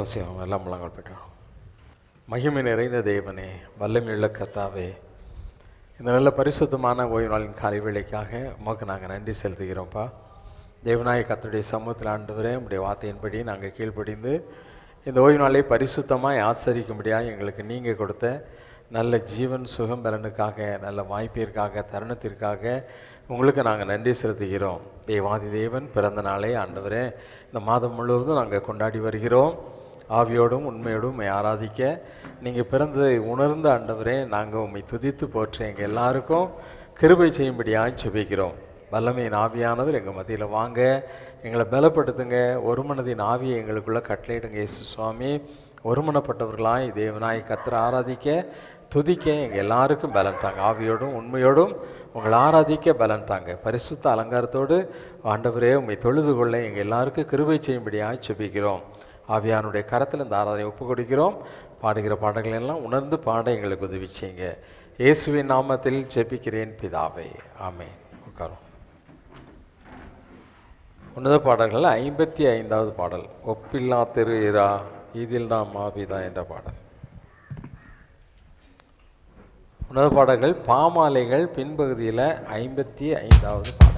அவசியம் எல்லாம் முழங்கால் போய்ட்டோம். மகிமை நிறைந்த தேவனே, வல்லமையுள்ள கர்த்தாவே, இந்த நல்ல பரிசுத்தமான ஓய்வு நாளின் காலை வேளைக்காக உமக்கு நாங்கள் நன்றி செலுத்துகிறோம்ப்பா. தேவனாய கர்த்தருடைய சமூகத்தில் ஆண்டவரே, உம்முடைய வார்த்தையின்படி நாங்கள் கீழ்ப்படிந்து இந்த ஓய்வு நாளை பரிசுத்தமாக ஆசரிக்கும்படியாக எங்களுக்கு நீங்கள் கொடுத்த நல்ல ஜீவன் சுகம் பலனுக்காக, நல்ல வாய்ப்பிற்காக, தருணத்திற்காக உங்களுக்கு நாங்கள் நன்றி செலுத்துகிறோம். தேவாதி தேவன் பிறந்த நாளை ஆண்டவரே இந்த மாதம் முழுவதும் நாங்கள் கொண்டாடி வருகிறோம். ஆவியோடும் உண்மையோடும் உம்மை ஆராதிக்க நீங்கள் பிறந்ததை உணர்ந்த ஆண்டவரே நாங்கள் உம்மை துதித்து போற்ற எங்கள் எல்லாருக்கும் கிருபை செய்யும்படியாக ஜெபிக்கிறோம். வல்லமையின் ஆவியானவர் எங்கள் மத்தியில் வாங்க, எங்களை பலப்படுத்துங்க. ஒரு மனதின் ஆவியை எங்களுக்குள்ளே கட்டளையிடுங்க இயேசு சுவாமி. ஒருமனப்பட்டவர்களாய் தேவனாய் கர்த்தரை ஆராதிக்க துதிக்க எங்கள் எல்லாருக்கும் பலன் தாங்க. ஆவியோடும் உண்மையோடும் உங்களை ஆராதிக்க பலன் தாங்க. பரிசுத்த அலங்காரத்தோடு ஆண்டவரே உம்மை தொழுது கொள்ள எங்கள் எல்லாருக்கும் கிருபை செய்யும்படியாக ஜெபிக்கிறோம். ஆவியானுடைய கரத்தில் இந்த ஆராதனை ஒப்பு கொடுக்கிறோம். பாடுகிற பாடல்கள் எல்லாம் உணர்ந்து பாட எங்களுக்கு உதவி செய்யுங்க. இயேசுவின் நாமத்தில் ஜெபிக்கிறேன் பிதாவே, ஆமென். உட்காரும். உன்னத பாடல்கள் 55வது பாடல், ஒப்பில்லா திரு இரா இதில் தான் மாபிதா என்ற பாடல். உன்னத பாடல்கள் பாமாலைகள் பின்பகுதியில் 55வது பாடல்.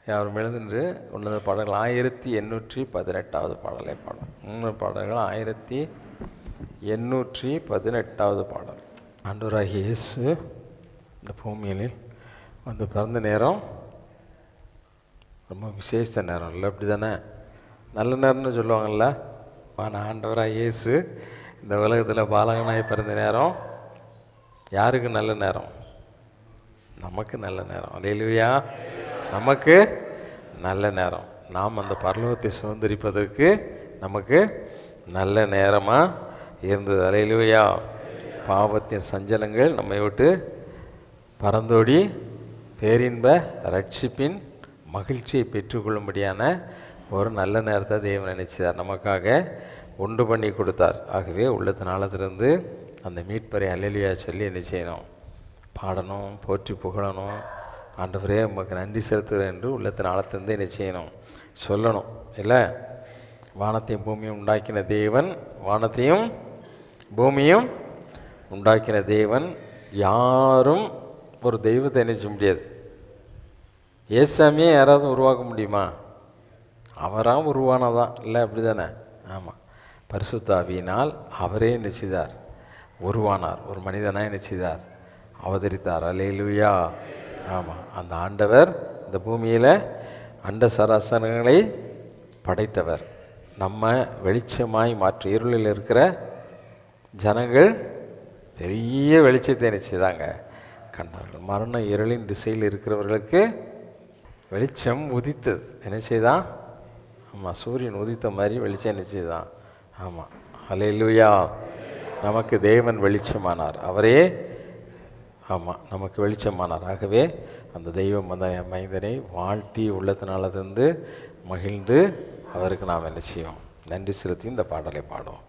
யாரும் எழுதுன்று உன்னத பாடல்கள் 1818வது பாடலை பாடம். 3 பாடல்கள் 1818வது பாடல். ஆண்டவராகிய இயேசு இந்த பூமியில் வந்து பிறந்த நேரம் ரொம்ப விசேஷ நேரம் இல்லை, அப்படி தானே? நல்ல நேரம்னு சொல்லுவாங்கள்ல. ஆனால் ஆண்டவராக இயேசு இந்த உலகத்தில் பாலகனாய் பிறந்த நேரம் யாருக்கு நல்ல நேரம்? நமக்கு நல்ல நேரம். அல்லேலூயா. நமக்கு நல்ல நேரம். நாம் அந்த பரலோகத்தை சுதந்திரிப்பதற்கு நமக்கு நல்ல நேரமாக இருந்தது. அல்லேலூயா. பாவத்தின் சஞ்சலங்கள் நம்மை விட்டு பறந்தோடி பேரின்ப ரட்சிப்பின் மகிழ்ச்சியை பெற்றுக்கொள்ளும்படியான ஒரு நல்ல நேரத்தை தேவன் நினைச்சார், நமக்காக உண்டு பண்ணி கொடுத்தார். ஆகவே உள்ளத்தின் ஆழத்திலிருந்து அந்த மீட்பரை அல்லேலூயா சொல்லி என்ன செய்யணும்? பாடணும், போற்றி புகழணும். ஆண்டவரே உமக்கு நன்றி செலுத்துகிறேன் என்று உள்ளத்தின் ஆழத்திலிருந்து என்ன செய்யணும்? சொல்லணும். இல்லை, வானத்தையும் பூமியும் உண்டாக்கின தேவன், வானத்தையும் பூமியும் உண்டாக்கின தேவன். யாரும் ஒரு தெய்வத்தை என்ன செய்ய முடியாது. ஏசாமியே யாராவது உருவாக்க முடியுமா? அவராக உருவானதான் இல்லை, அப்படி தானே? ஆமாம். பரிசுத்த ஆவியினால் அவரே என்ன செய்தார்? உருவானார். ஒரு மனிதனாக என்ன செய்தார்? அவதரித்தார். அல்லேலூயா. ஆமாம். அந்த ஆண்டவர் இந்த பூமியில் அண்ட சராசரங்களை படைத்தவர். நம்ம வெளிச்சமாய் மாற்றி இருளில் இருக்கிற ஜனங்கள் பெரிய வெளிச்சத்தை என்ன செய்தாங்க? கண்டார்கள். மரண இருளின் திசையில் இருக்கிறவர்களுக்கு வெளிச்சம் உதித்தது. என்ன செய்தான்? ஆமாம், சூரியன் உதித்த மாதிரி வெளிச்சம் என்ன செய்தான்? ஆமாம். அல்லேலூயா. நமக்கு தேவன் வெளிச்சமானார். அவரே ஆமாம் நமக்கு வெளிச்சமானார். ஆகவே அந்த தெய்வம் அந்த மைந்தனை வாழ்த்தி உள்ளத்தினாலிருந்து மகிழ்ந்து அவருக்கு நாம் என்ன செய்வோம்? நன்றி செலுத்தி இந்த பாடலை பாடுவோம்.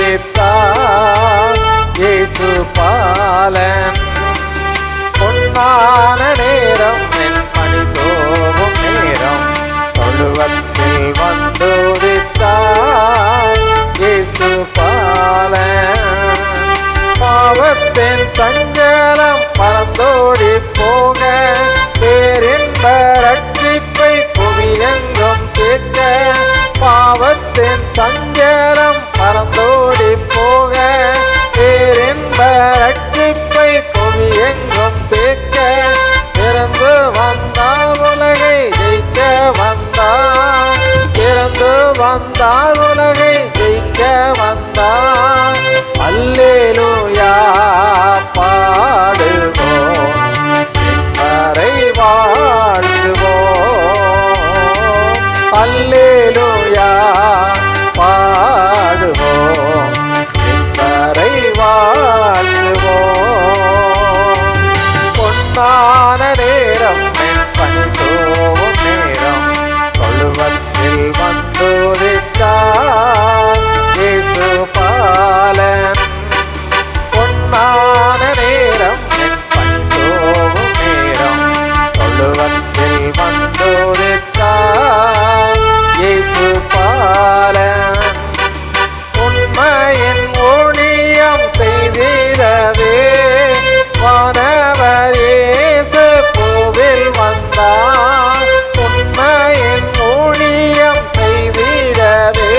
வந்துதித்தார் இயேசு பாலன். பொன்னான நேரம் என் மணி தோவும் நேரம் தொழுவத்தில் வந்துதித்தார் இயேசு பாலன். பாவத்தின் சஞ்சலம் பறந்தோடி போக பேரின்ப ரட்சிப்பை புவியெங்கும் சேர்க்க. பாவத்தின் சஞ்சலம் பறந்தோடி போக பேரின்ப ரட்சிப்பை புவியெங்கும் சேர்க்க. பிறந்து வந்தார் உலகை ஜெயிக்க வந்தார். பிறந்து வந்தார் உலகை ஜெயிக்க வந்தார். அல்லேலூயா பாடுவோம், மீட்பரை வாழ்த்துவோம். அல்லேலூயா பாடுவோம், மீட்பரை வாழ்த்துவோம். பொன்னான நேரம் என் பணி தோவும் நேரம் தொழுவத்தில் வந்துதித்தார் இயேசு பாலன். பொன்னான நேரம் என் பணி தோவும் நேரம் தொழுவத்தில் வந்துதித்தார் இயேசு பாலன். உண்மையின் ஊழியம் செய்திடவே வானவர் இயேசு பூவில் வந்தார். உண்மையின் ஊழியம் செய்திடவே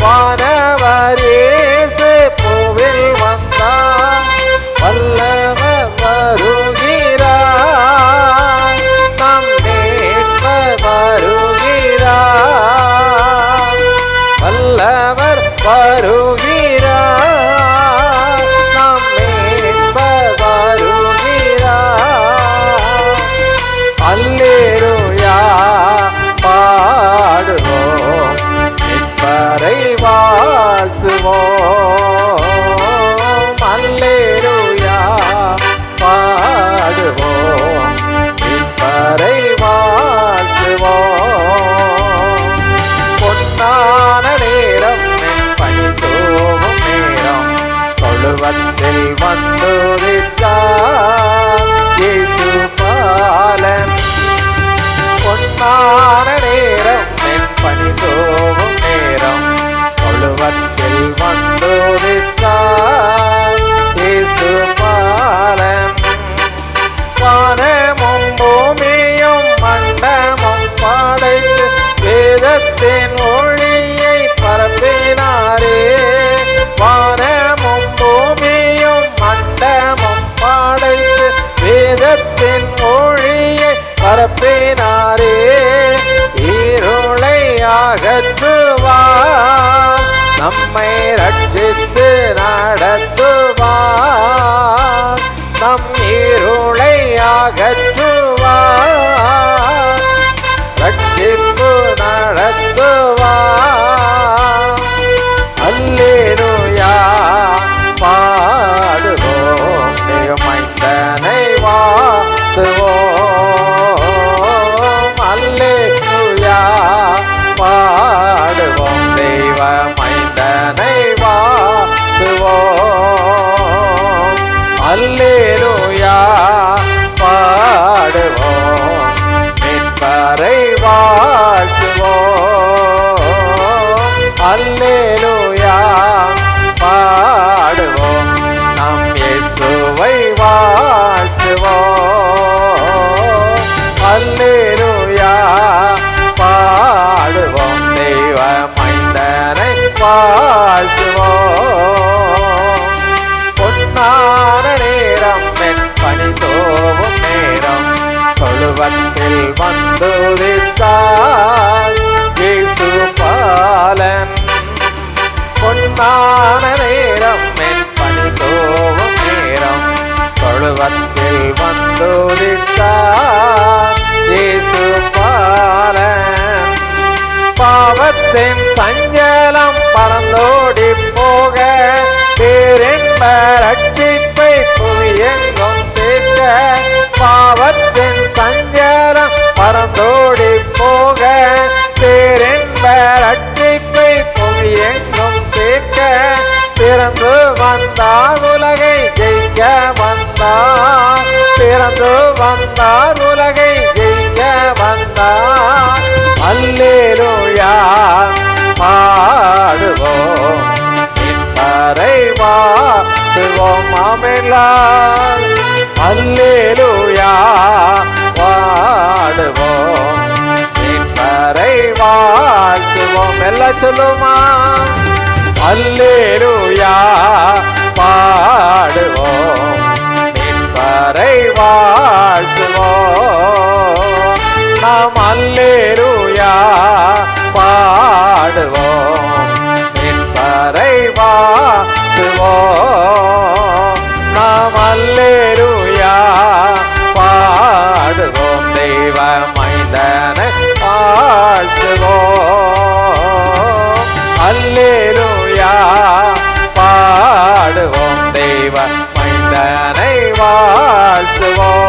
வானவர் இயேசு பூவில் வந்தார். வல்லவர் வருகிறார், நம் மீட்பர் வருகிறார். வல்லவர் வருகிறார், நம் மீட்பர் வருகிறார். அல்லேலூயா பாடுவோம், மீட்பரை வாழ்த்துவோம். அல்லேலூயா பாடுவோம், மீட்பரை வாழ்த்துவோம். பொன்னான நேரம் என் பணி தோவும் நம்மை ரட்சித்து நடத்துவார், நம் இருளை அகற்றுவார், ரட்சிப்பு நடத்துவார். அல்லேலூயா பாடுவோம், மைந்தனை வாழ்த்துவோம். அல்லேலூயா பாடுவோம், தெய்வ மைந்தனை வாழ்த்துவோம். அல்லேலூயா பாடுவோம், மீட்பரை வாழ்த்துவோம். அல்லேலூயா பாடுவோம், நம் இயேசுவை வாழ்த்துவோம். அல்லேலூயா பாடுவோம், தெய்வ மைந்தனை வாழ்த்துவோம். பொன்னான நேரம் என் பணி தோவும் நேரம், தொழுவத்தில் வந்துதித்தார் இயேசு பாலன். பொன்னான நேரம் என் பணி தோவும் நேரம், தொழுவத்தில் வந்துதித்தார் இயேசு பாலன். பாவத்தின் சஞ்சலம் பறந்தோடி போக, பேரின்ப ரட்சிப்பை புவியெங்கும் சேர்க்க. பாவத்தின் சஞ்சலம் பறந்தோடி போக, பேரின்ப ரட்சிப்பை புவியெங்கும் சேர்க்க. பிறந்து வந்தார் உலகை ஜெயிக்க வந்தார், பிறந்து வந்தார் உலகை ஜெயிக்க வந்தார். அல்லேலூயா பாடுவோம், மீட்பரை வாழ்த்துவோம். ஆமென். அல்லேலூயா பாடுவோம், மீட்பரை வாழ்த்துவோம். எல்லாம் சொல்லுமா? அல்லேலூயா பாடுவோம், மீட்பரை வாழ்த்துவோம். நாம் அல்லேலூயா பாடுவோம், மீட்பரை வாழ்த்துவோம். நாம் அல்லேலூயா பாடுவோம், தெய்வ மைந்தனை வாழ்த்துவோம். அல்லேலூயா பாடுவோம், தெய்வ மைந்தனை வாழ்த்துவோம்.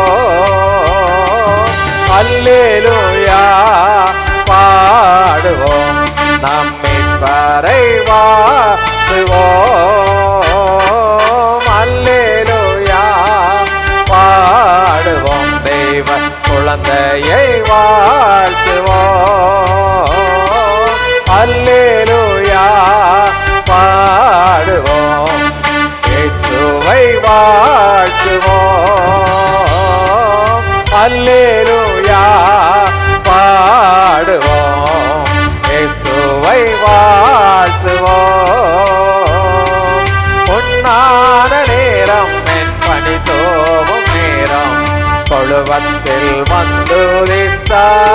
அல்லேலூயா பாடுவோம், நம் மீட்பரை வாழ்த்துவோம். அல்லேலூயா பாடுவோம், தெய்வ குழந்தையை வாழ்த்துவோம். அல்லேலூயா பாடுவோம், இயேசுவை வாழ்த்துவோம். அல்லேலூயா பாடுவோம், இயேசுவை வாழ்த்துவோம். பொன்னான நேரம் என் பணி தோவும் நேரம், தொழுவத்தில் வந்துதித்தார்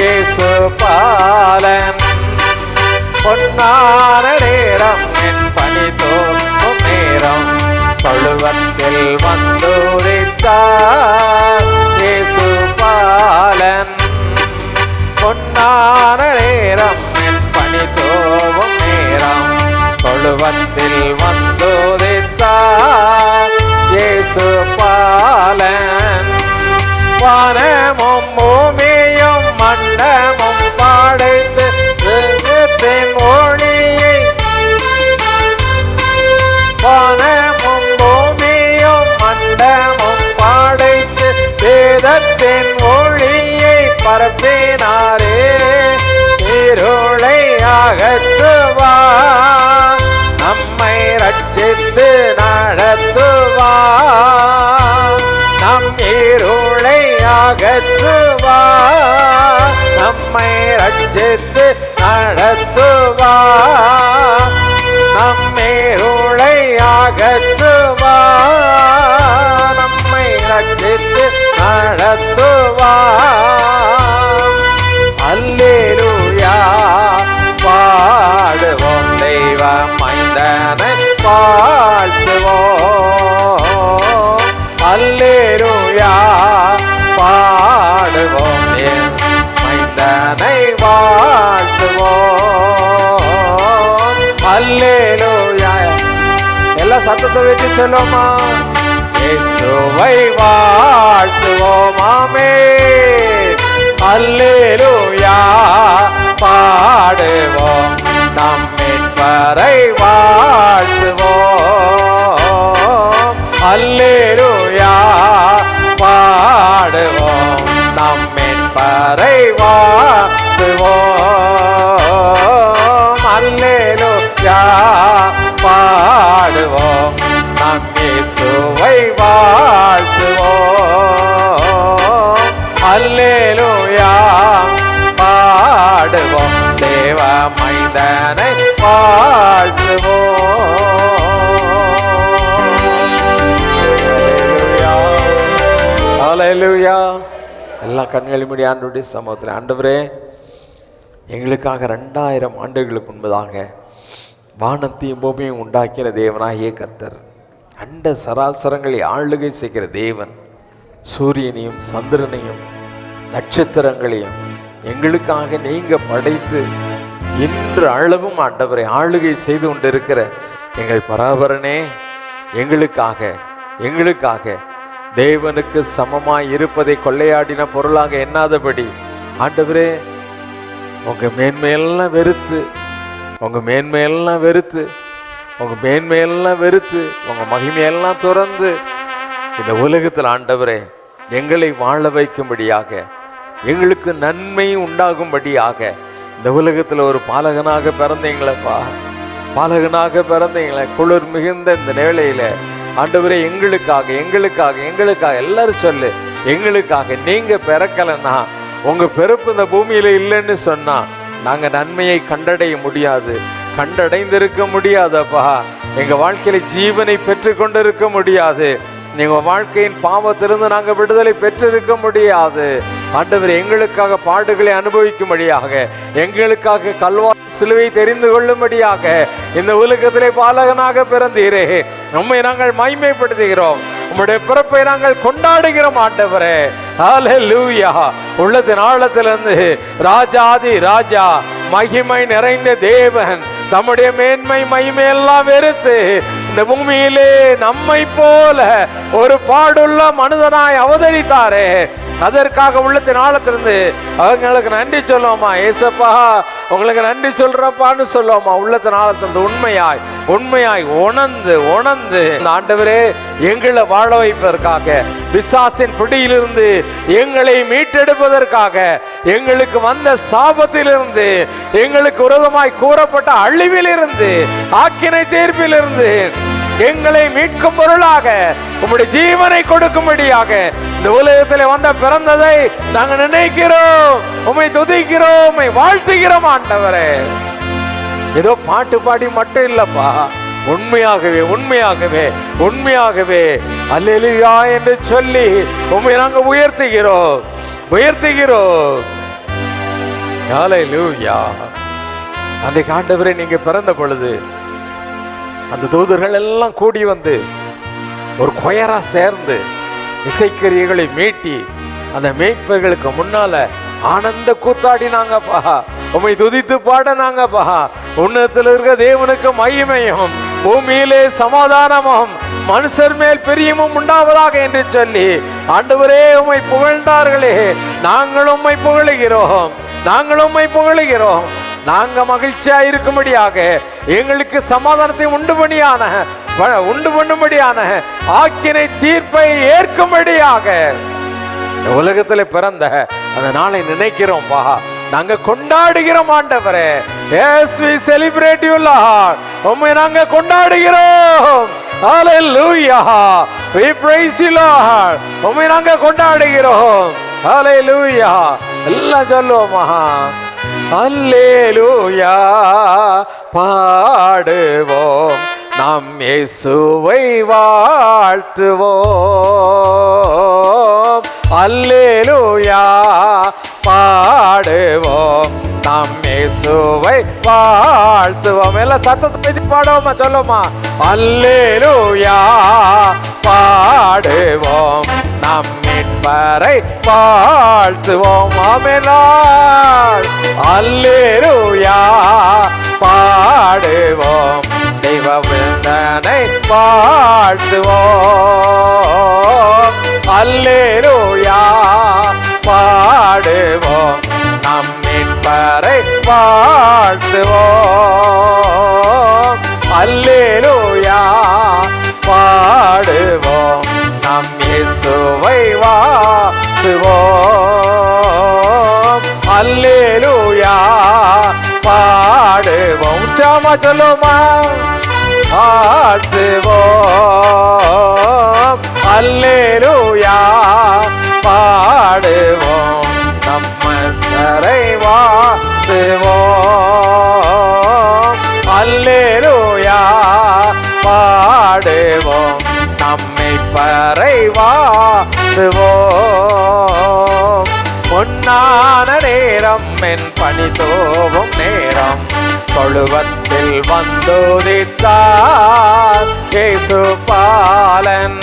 இயேசு பாலன். பொன்னான நேரம் என் பணி தோவும் நேரம், தொழுவத்தில் வந்துதித்தார் இயேசு பாலன். பொன்னான நேரம் என் பணி தோவும் நேரம், தொழுவத்தில் வந்துதித்தார் இயேசு பாலன். வானமும் பூமியும் மண்டமும் படைத்து தெய்வத்தின் ஒளியை, வானமும் பூமியும் மண்டமும் படைத்து வேதத்தின் ஒளியை பரப்பினாரே. இருளை அகற்றுவார், நம்மை ரட்சித்து நடத்துவார். நம் இருளை அகற்றுவார், நம்மை ரட்சித்து நடத்துவார். நம் இருளை அகற்றுவார், நம்மை ரட்சித்து நடத்துவார். அல்லேலூயா பாடுவோம், மைந்தனை வாழ்த்துவோம். அல்லேலூயா பாடுவோம், என் மைந்தனை வாழ்த்துவோம். அல்லேலூயா. எல்லா சத்தத்தை வச்சு சொல்லுவோமா? இயேசுவை வாழ்த்துவோம். ஆமென். அல்லேலூயா பாடுவோம், நம் மீட்பரை வாழ்த்துவோம். அல்லேலூயா பாடுவோம், நம் மீட்பரை வாழ்த்துவோம். அல்லேலூயா பாடுவோம், நம் இயேசுவை வாழ்த்துவோம். அல்லேலூயா பாடுவோம், தேவ மைந்தனை வாழ்த்துவோம். அல்லேலூயா. எல்லா கண்களை மூடி ஆண்டவருடைய சமூகத்தில், ஆண்டவரே, எங்களுக்காக 2000 ஆண்டுகளுக்கு முன்பதாக வானத்தையும் பூமியையும் உண்டாக்கிற தேவனாகிய கர்த்தர், அண்ட சராசரங்களை ஆளுகை செய்கிற தேவன், சூரியனையும் சந்திரனையும் நட்சத்திரங்களையும் எங்களுக்காக நீங்க படைத்து இன்று அளவும் ஆண்டவரை ஆளுகை செய்து கொண்டிருக்கிற எங்கள் பராபரனே, எங்களுக்காக தேவனுக்கு சமமாய் இருப்பதை கொள்ளையாடின பொருளாக எண்ணாதபடி ஆண்டவரே, உங்க மேன்மையெல்லாம் வெறுத்து, உங்க மகிமையெல்லாம் துறந்து இந்த உலகத்தில் ஆண்டவரே எங்களை வாழ வைக்கும்படியாக, எங்களுக்கு நன்மை உண்டாகும்படியாக இந்த உலகத்தில் ஒரு பாலகனாக பிறந்தீங்களப்பா, குளிர் மிகுந்த இந்த வேளையில ஆண்டவரே எங்களுக்காக எல்லாரும் சொல்லு, எங்களுக்காக நீங்க பிறக்கலன்னா, உங்க பிறப்பு இந்த பூமியில இல்லைன்னு சொன்னா நாங்க நன்மையை கண்டடைய முடியாது, கண்டடைந்திருக்க முடியாதப்பா. எங்க வாழ்க்கையில ஜீவனை பெற்று கொண்டிருக்க முடியாது, எங்க வாழ்க்கையின் பாவத்திலிருந்து நாங்கள் விடுதலை பெற்றிருக்க முடியாது. ஆண்டவர் எங்களுக்காக பாடுகளை அனுபவிக்கும்படியாக, எங்களுக்காக கல்வாரி சிலுவை தெரிந்து கொள்ளும்படியாக இந்த உலகத்திலே பாலகனாக பிறந்தீரே, நம்மை நாங்கள் மகிமைப்படுத்துகிறோம், உம்முடைய பிறப்பை நாங்கள் கொண்டாடுகிறோம் ஆண்டவரே. ஹல்லேலூயா. உள்ளத்தின் ஆழத்திலிருந்து ராஜாதி ராஜா, மகிமை நிறைந்த தேவன் தம்முடைய மேன்மை மகிமை எல்லாம் வெறுத்து இந்த பூமியிலே நம்மை போல ஒரு பாடுள்ள மனிதனாய் அவதரித்தாரே, அதற்காக உள்ளத்தின் ஆழத்திலிருந்து அவங்களுக்கு நன்றி சொல்லுவோமா? ஏசப்பா உங்களுக்கு நன்றி சொல்றப்பான்னு சொல்லுவோமா? உள்ளத்தின் ஆழத்திலிருந்து உண்மையாய் உணர்ந்து ஆண்டவரே எங்களை வாழ வைப்பதற்காக, பிசாசின் பிடியிலிருந்து எங்களை மீட்டெடுப்பதற்காக, எங்களுக்கு வந்த சாபத்திலிருந்து, எங்களுக்கு விரோதமாய் கூறப்பட்ட அழிவிலிருந்து, ஆக்கினை தீர்ப்பிலிருந்து எங்களை மீட்கும் பொருளாக உம்முடைய ஜீவனை கொடுக்கும்படியாக இந்த உலகத்தில் வந்த பிறந்ததை நாங்கள் நினைக்கிறோம், உம்மை துதிக்கிறோம், உம்மை வாழ்த்துகிறோம் ஆண்டவரே. ஏதோ பாட்டு பாடி மட்டும் இல்லப்பா, உண்மையாகவே அல்லேலூயா என்று சொல்லி உம்மை நாங்கள் உயர்த்துகிறோம். ஹல்லேலூயா. அன்றைக்கு ஆண்டவரே நீங்க பிறந்த பொழுது அந்த தூதர்கள் எல்லாம் கூடி வந்து ஒரு கொயரா சேர்ந்து இசைக்கருவிகளை மீட்டி அந்த மேய்ப்பர்களுக்கு முன்னால ஆனந்த கூத்தாடினாங்கப்பா, உம்மை துதித்து பாடினாங்கப்பா. உன்னதத்தில் இருக்க தேவனுக்கு மகிமையும், பூமியிலே சமாதானமும், மனுஷர் மேல் பிரியமும் உண்டாவதாக என்று சொல்லி ஆண்டவரே உம்மை புகழ்ந்தார்களே. நாங்கள் உம்மை புகழுகிறோம். நாங்க மகிழ்ச்சியா இருக்கும்படியாக, எங்களுக்கு சமாதானத்தை உண்டு பண்ணும்படியான ஆக்கினை தீர்ப்பை ஏற்கும்படியாக உலகத்தில் பிறந்த அந்த நாளை நினைக்கிறோம், நாங்க கொண்டாடுகிறோம் ஆண்டவரே. Yes, we celebrate you Lord. உம்மை நாங்க கொண்டாடுகிறோம். Hallelujah. We praise you Lord. உம்மை நாங்க கொண்டாடுகிறோம். Hallelujah. எல்லாம் சொல்லுவோமா? அல்லேலூயா பாடுவோம், நாம் இயேசுவை வாழ்த்துவோம். அல்லேலூயா பாடுவோம், நாம் இயேசுவை வாழ்த்துவோம். எல்லாம் சத்தத்தை பாடுவோமா, சொல்லுமா? அல்லேலூயா பாடுவோம், நம் மீட்பரை வாழ்த்துவோம். ஆமென். அல்லேலூயா பாடுவோம், தெய்வ விருந்தனை வாழ்த்துவோம். அல்லேலூயா பாடுவோம், நம் மீட்பரை வாழ்த்துவோம். அல்லேலூயா பாடுவோம், நம் இயேசுவை வாழ்த்துவோம். அல்லேலூயா பாடுவோம். உச்சாமா சொல்லுமா? வாழ்த்துவோம். அல்லேலூயா பாடுவோம், நம்மரை வாழ்த்துவோம். அல்லேலூயா பாடுவோம், நம்மை பறை வாழ்த்துவோம். பொன்னான நேரம் என் பணி தோவும் நேரம், தொழுவத்தில் வந்துதித்தார் இயேசு பாலன்.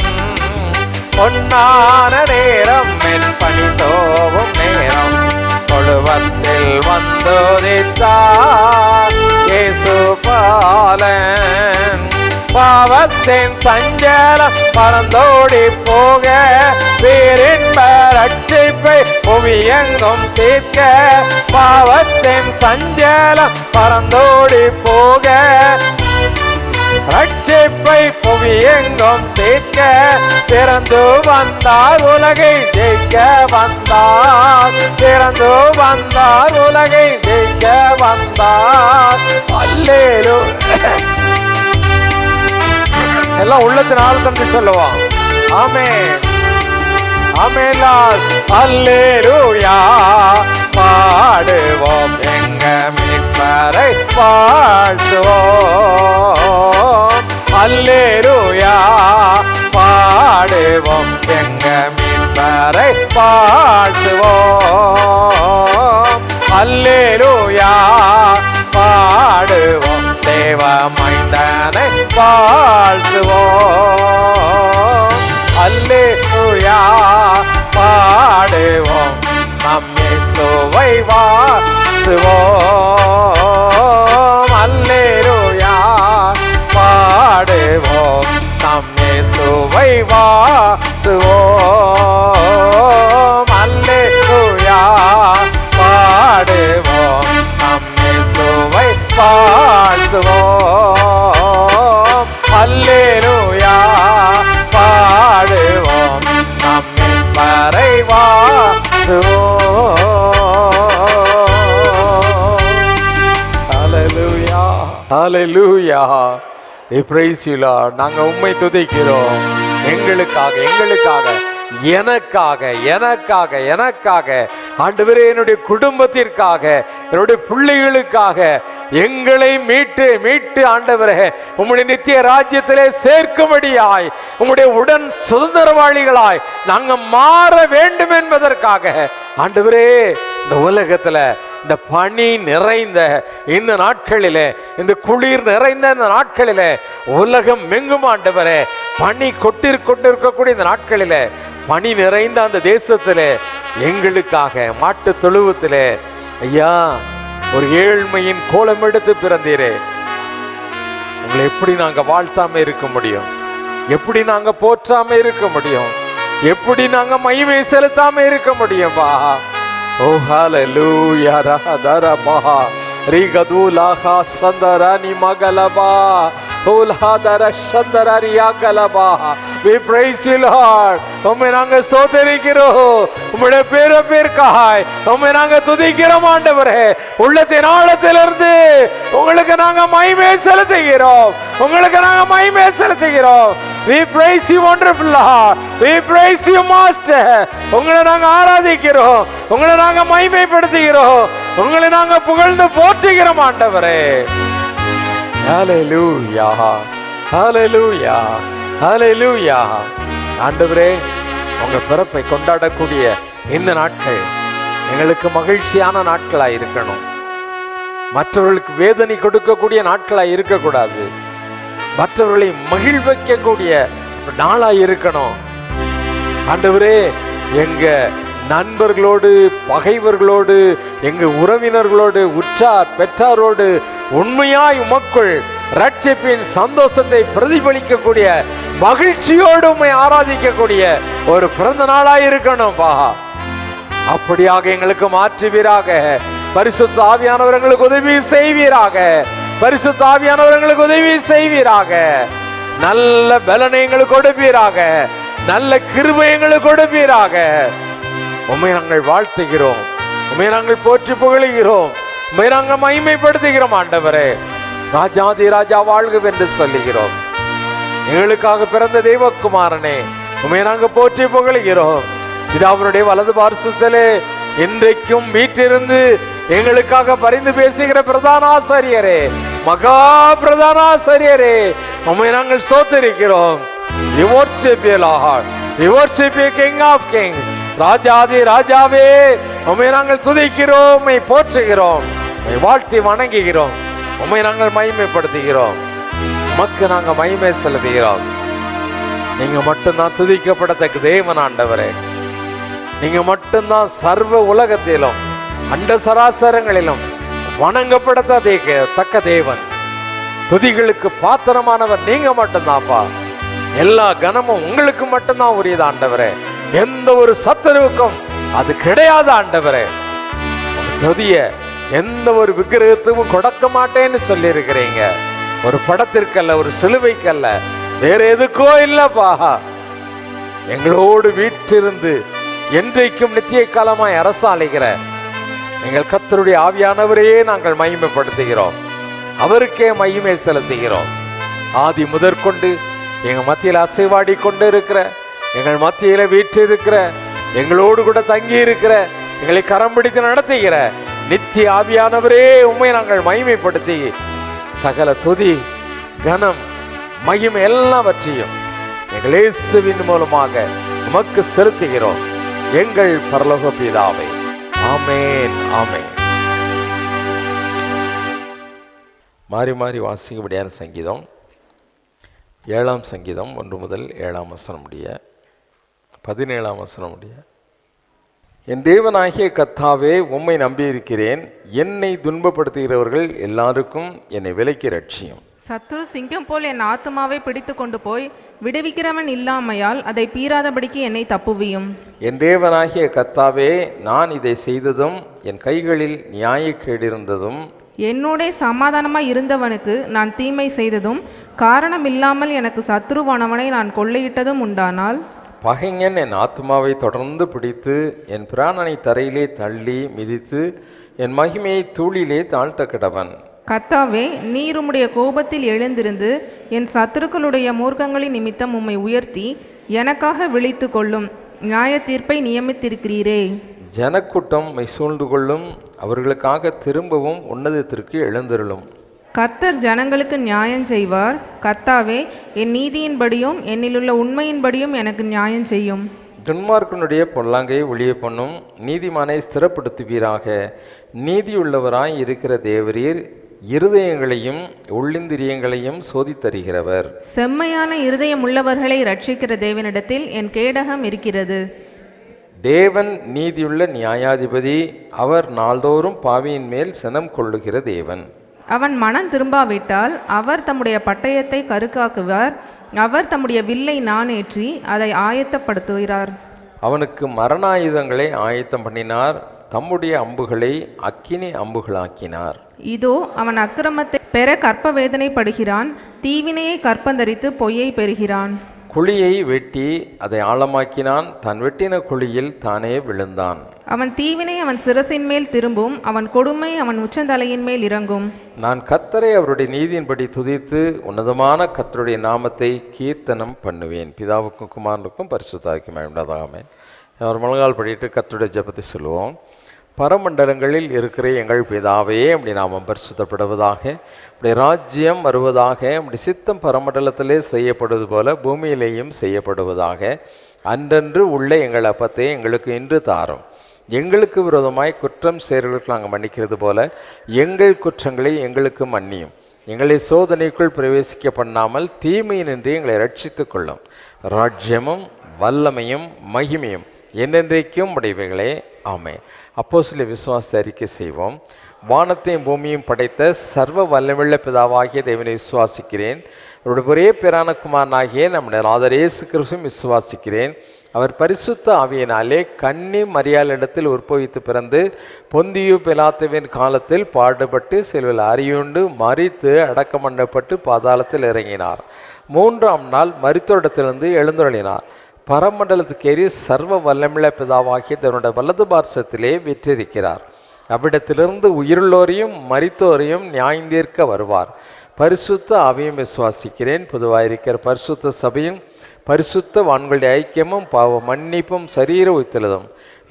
பொன்னான நேரம் என் பணி தோவும் நேரம், தொழுவத்தில் வந்துதித்தார் இயேசு பாலன். பாவத்தின் சஞ்சலம் பறந்தோடி போக, பேரின்ப ரட்சிப்பை புவியெங்கும் சேர்க்க. பாவத்தின் சஞ்சலம் பறந்தோடி போக, ரட்சிப்பை புவியெங்கும் சேர்க்க. பிறந்து வந்தார் உலகை ஜெயிக்க வந்தார், பிறந்து வந்தார் உலகை ஜெயிக்க வந்தார். அல்லேலூயா. எல்லாம் உள்ளத்தினால் தந்து சொல்லுவோம். ஆமென், ஆமென். அல்லேலூயா பாடுவோம், எங்க மீட்பரை வாழ்த்துவோம். அல்லேலூயா பாடுவோம், எங்க மீட்பரை வாழ்த்துவோம். அல்லேலூயா பாடுவோம், தேவ மைந்தனை வாழ்த்துவோம். அல்லேலூயா பாடுவோம், நம் இயேசுவை வாழ்த்துவோம். அல்லேலூயா பாடுவோம், நம் இயேசுவை வாழ்த்துவோம். அல்லேலூயா பாடுவோம், நம் இயேசுவை வாழ்த்துவோம். அல்லேலூயா பாடுவோம், நம் மீட்பரை வாழ்த்துவோம். ஹல்லேலூயா, ஹல்லேலூயா. We praise you Lord. நாங்க உம்மை துதிக்கிறோம். எங்களுக்காக, எங்களுக்காக, எனக்காக, எனக்காக, எனக்காக, ஆண்டவரே, என்னுடைய குடும்பத்திற்காக, என்னுடைய பிள்ளைகளுக்காக எங்களை மீட்டு மீட்டு ஆண்டவரே உம்முடைய நித்திய ராஜ்யத்திலே சேர்க்கும்படியாய், உம்முடைய உடன் சுதந்திரவாளிகளாய் நாங்க மாற வேண்டும் என்பதற்காக ஆண்டவரே, இந்த உலகத்துல இந்த பனி நிறைந்த இந்த நாட்களிலே, இந்த குளிர் நிறைந்த இந்த நாட்களிலே, உலகம் எங்கும் ஆண்டவரே பனி கொண்டிருக்கக்கூடிய இந்த நாட்களிலே, பனி நிறைந்த அந்த தேசத்திலே எங்களுக்காக மாட்டு தொழுவத்திலே ஐயா ஒரு ஏழ்மையின் கோலம் எடுத்து பிறந்தீரே. உங்களை எப்படி நாங்க வாழ்த்தாம இருக்க முடியும்? எப்படி நாங்க போற்றாம இருக்க முடியும்? எப்படி நாங்க மகிமை செலுத்தாம இருக்க முடியும்பா? ஓ ஹல்லேலூயா ரஹதரபா ரிகதுலாஹா சந்தரானி மகலபா ஓல்ஹாதர சந்தராரியாகலபா. We praise you Lord. உம்மை நாங்க ஸ்தோத்திரிக்கிறோம். உம்முடைய பேருக்காய் உம்மை நாங்க துதிக்கிறோம் ஆண்டவரே. உள்ளத்தின் ஆழத்திலிருந்து உங்களுக்கு நாங்க மகிமை செலுத்துகிறோம். உங்களுக்கு நாங்க மகிமை செலுத்துகிறோம். We praise you wonderful Lord. We praise you Master. உங்களை நாங்க ஆராதிக்கிறோம். உங்களை நாங்க மகிமைப்படுத்துகிறோம். உங்களை நாங்க புகழ்ந்து போற்றுகிறோம் ஆண்டவரே. ஹல்லேலூயா, ஹல்லேலூயா, ஹல்லேலூயா. ஆண்டவரே, உங்க பிறப்பை கொண்டாடக்கூடிய இந்த நாட்கள் எங்களுக்கு மகிழ்ச்சியான நாட்களாய் இருக்கணும். மற்றவர்களுக்கு வேதனை கொடுக்கக்கூடிய நாட்களாய் இருக்கக்கூடாது. மற்றவர்களை மகிழ்விக்கக்கூடிய நாளாய் இருக்கணும். ஆண்டவரே, எங்க நண்பர்களோடு, பகைவர்களோடு, எங்க உறவினர்களோடு, உற்றார் பெற்றாரோடு உண்மையாய் உமக்குள் ரட்சிப்பின் சந்தோஷத்தை பிரதிபலிக்கக்கூடிய, மகிழ்ச்சியோடு உம்மை ஆராதிக்கக்கூடிய ஒரு பிறந்த நாளாய் இருக்கணும்பா. அப்படியாக எங்களுக்கு மாற்றுவீராக. பரிசுத்த ஆவியானவர் எங்களுக்கு உதவி செய்வீராக. பரிசுத்த ஆவியானவர் எங்களுக்கு உதவி செய்வீராக. நல்ல பலனை எங்களுக்கு கொடுப்பீராக. நல்ல கிருபை எங்களுக்கு கொடுப்பீராக. உம்மை நாங்கள் வாழ்த்துகிறோம். உம்மை நாங்கள் போற்றி புகழுகிறோம். உம்மை நாங்கள் மகிமைப்படுத்துகிறோம். ஆண்டவரே, ராஜாதி ராஜா வாழ்க சொல்லுகிறோம். எங்களுக்காக பிறந்த தெய்வகுமாரனே, உம்மை நாங்கள் போற்றி புகழுகிறோம். பிதாவினுடைய வலது பார்சத்திலே இன்றைக்கும் வீட்டிலிருந்து எங்களுக்காக பரிந்து பேசுகிற பிரதான ஆசாரியரே, மகா பிரதான ஆசாரியரே, உம்மை நாங்கள் ஸ்தோத்திரிக்கிறோம். We worship you, Lord. We worship you, King of Kings. ராஜாதி ராஜாவே, உம்மை நாங்கள் துதிக்கிறோம், உம்மை போற்றுகிறோம், உம்மை வாழ்த்தி வணங்குகிறோம், உம்மை நாங்கள் மகிமைப்படுத்துகிறோம். உமக்கு நாங்கள் மகிமை செலுத்துகிறோம். நீங்க மட்டும்தான் துதிக்கப்படத்தக்க தேவன் ஆண்டவரே. நீங்க மட்டும்தான் சர்வ உலகத்திலும் அண்ட சராசரங்களிலும் வணங்கப்படத்தக்க தேவன். துதிகளுக்கு பாத்திரமானவர் நீங்க மட்டும்தான்ப்பா. எல்லா கனமும் உங்களுக்கு மட்டும்தான் உரியது ஆண்டவரே. எந்த ஒரு சத்துருவுக்கும் அது கிடையாது ஆண்டவரே. துதிய எந்த ஒரு விக்கிரகத்துக்கும் கொடுக்க மாட்டேன்னு சொல்லி இருக்கிறீங்க. ஒரு படத்திற்கல்ல, ஒரு சிலுவைக்கல்ல, வேற எதுக்கோ இல்லப்பா. எங்களோடு வீற்றிருந்து என்றைக்கும் நித்திய காலமாய் அரசாளுகிற எங்கள் கர்த்தருடைய ஆவியானவரையே நாங்கள் மகிமைப்படுத்துகிறோம். அவருக்கே மகிமை செலுத்துகிறோம். ஆதி முதற்கொண்டு எங்கள் மத்தியில் அசைவாடி கொண்டு இருக்கிற, எங்கள் மத்தியில வீற்றிருக்கிற, எங்களோடு கூட தங்கி இருக்கிற, எங்களை கரம் பிடித்து நடத்துகிற நித்திய ஆவியானவரே, உம்மை நாங்கள் மகிமைப்படுத்தி சகல துதி, கனம், மகிமை எல்லாவற்றையும் எங்கள் இயேசுவின் மூலமாக உமக்கு செலுத்துகிறோம். எங்கள் பரலோக பிதாவே, ஆமென், ஆமென். மாறி மாறி வாசிக்கும்படியான சங்கீதம் 7ஆம் சங்கீதம் 1 முதல் 7ஆம் வசனம் முடிய 17ஆம் வசனம் முடிய. என் தேவனாகிய கர்த்தாவே, உம்மை நம்பியிருக்கிறேன். என்னை துன்பப்படுத்துகிறவர்கள் எல்லாருக்கும் என்னை விலக்கி ரட்சியும். சத்துரு சிங்கம் போல் என் ஆத்துமாவை பிடித்து கொண்டு போய் விடுவிக்கிறவன் இல்லாமையால் அதை பீறாதபடிக்கு என்னை தப்புவியும். என் தேவனாகிய கர்த்தாவே, நான் இதை செய்ததும் என் கைகளில் நியாயக்கேடிருந்ததும் என்னோட சமாதானமாய் இருந்தவனுக்கு நான் தீமை செய்ததும் காரணமில்லாமல் எனக்கு சத்துருவானவனை நான் கொள்ளையிட்டதும் உண்டானால், பகைஞன் என் ஆத்மாவை தொடர்ந்து பிடித்து என் பிராணனை தரையிலே தள்ளி மிதித்து என் மகிமையை தூளிலே தாழ்த்த கிடவன். கர்த்தாவே, நீர் உம்முடைய கோபத்தில் எழுந்திருந்து என் சத்துருக்களுடைய மூர்க்கங்களின் நிமித்தம் உம்மை உயர்த்தி எனக்காக விழித்து கொள்ளும் நியாய தீர்ப்பை நியமித்திருக்கிறீரே. ஜனக்கூட்டம் மை சூழ்ந்து கொள்ளும், அவர்களுக்காக திரும்பவும் உன்னதத்திற்கு எழுந்திருளும். கர்த்தர் ஜனங்களுக்கு நியாயம் செய்வார். கர்த்தாவே, என் நீதியின்படியும் என்னிலுள்ள உண்மையின்படியும் எனக்கு நியாயம் செய்யும். துன்மார்க்கனுடைய பொல்லாங்கை ஒளிய பண்ணும், நீதிமானை ஸ்திரப்படுத்துவீராக. நீதியுள்ளவராய் இருக்கிற தேவரீர் இருதயங்களையும் உள்ளிந்திரியங்களையும் சோதித்தருகிறவர். செம்மையான இருதயம் உள்ளவர்களை ரட்சிக்கிற தேவனிடத்தில் என் கேடகம் இருக்கிறது. தேவன் நீதியுள்ள நியாயாதிபதி, அவர் நாள்தோறும் பாவியின் மேல் சினம் கொள்ளுகிற தேவன். அவன் மனம் திரும்பாவிட்டால் அவர் தம்முடைய பட்டயத்தை கருக்காக்குவார். அவர் தம்முடைய வில்லை நாணேற்றி அதை ஆயத்தப்படுத்துகிறார். அவனுக்கு மரணாயுதங்களை ஆயத்தம் பண்ணினார், தம்முடைய அம்புகளை அக்கினி அம்புகளாக்கினார். இதோ அவன் அக்கிரமத்தை பெற கற்ப வேதனைப்படுகிறான், தீவினையை கற்பந்தரித்து பொய்யை பெறுகிறான். குழியை வெட்டி அதை ஆழமாக்கினான், தான் வெட்டின குழியில் தானே விழுந்தான். அவன் தீவினை அவன் சிரசின் மேல் திரும்பும், அவன் கொடுமை அவன் உச்சந்தலையின் மேல் இறங்கும். நான் கர்த்தரை அவருடைய நீதியின்படி துதித்து உன்னதமான கர்த்தருடைய நாமத்தை கீர்த்தனம் பண்ணுவேன். பிதாவுக்கும் குமாரனுக்கும் பரிசுத்தாவிக்கும் மகிமையுண்டாதாக. அவர் முழங்கால் படிட்டு கர்த்தருடைய ஜெபத்தை சொல்லுவோம். பரமண்டலங்களில் இருக்கிற எங்கள் பிதாவே, அப்படி நாமம் பரிசுத்தப்படுவதாக, அப்படி ராஜ்யம் வருவதாக, அப்படி சித்தம் பரமண்டலத்திலே செய்யப்படுவது போல பூமியிலேயும் செய்யப்படுவதாக. அன்றன்று உள்ள எங்கள் அப்பத்தை எங்களுக்கு இன்று தாரும். எங்களுக்கு விரோதமாய் குற்றம் செய்கிறவர்களுக்கு நாங்கள் மன்னிக்கிறது போல எங்கள் குற்றங்களை எங்களுக்கு மன்னியும். எங்களை சோதனைக்குள் பிரவேசிக்க பண்ணாமல் தீமையினின்றி எங்களை ரட்சித்துக் கொள்ளும். ராஜ்யமும் வல்லமையும் மகிமையும் என்னென்றைக்கும் உடையவைகளே. ஆமென். அப்போஸ்தலர் விசுவாசத்தை அறிக்கை செய்வோம். வானத்தையும் பூமியும் படைத்த சர்வ வல்லமையுள்ள பிதாவாகிய தேவனை விசுவாசிக்கிறேன். அவருடைய ஒரே பேரான குமாரனாகிய நம்முடைய நாதர் இயேசு கிறிஸ்துவையும் விசுவாசிக்கிறேன். அவர் பரிசுத்த ஆவியினாலே கன்னி மரியாளிடத்தில் உற்பவித்து பிறந்து பொந்தியு பிலாத்துவின் காலத்தில் பாடுபட்டு சிலுவையில் அறையுண்டு மரித்து அடக்கம் பண்ணப்பட்டு பாதாளத்தில் இறங்கினார். 3ஆம் நாள் மரித்தோரிடத்திலிருந்து எழுந்தருளினார். பரமண்டலத்துக்கேறி சர்வ வல்லமையுள்ள பிதாவாகிய தன்னுடைய வலது பார்சத்திலே வீற்றிருக்கிறார். அவ்விடத்திலிருந்து உயிருள்ளோரையும் மரித்தோரையும் நியாயந்தீர்க்க வருவார். பரிசுத்த ஆவியும் விசுவாசிக்கிறேன். பொதுவாயிருக்கிற பரிசுத்த சபையும் பரிசுத்த வான்களுடைய ஐக்கியமும் பாவ மன்னிப்பும் சரீர உயிர்த்தெழுதும்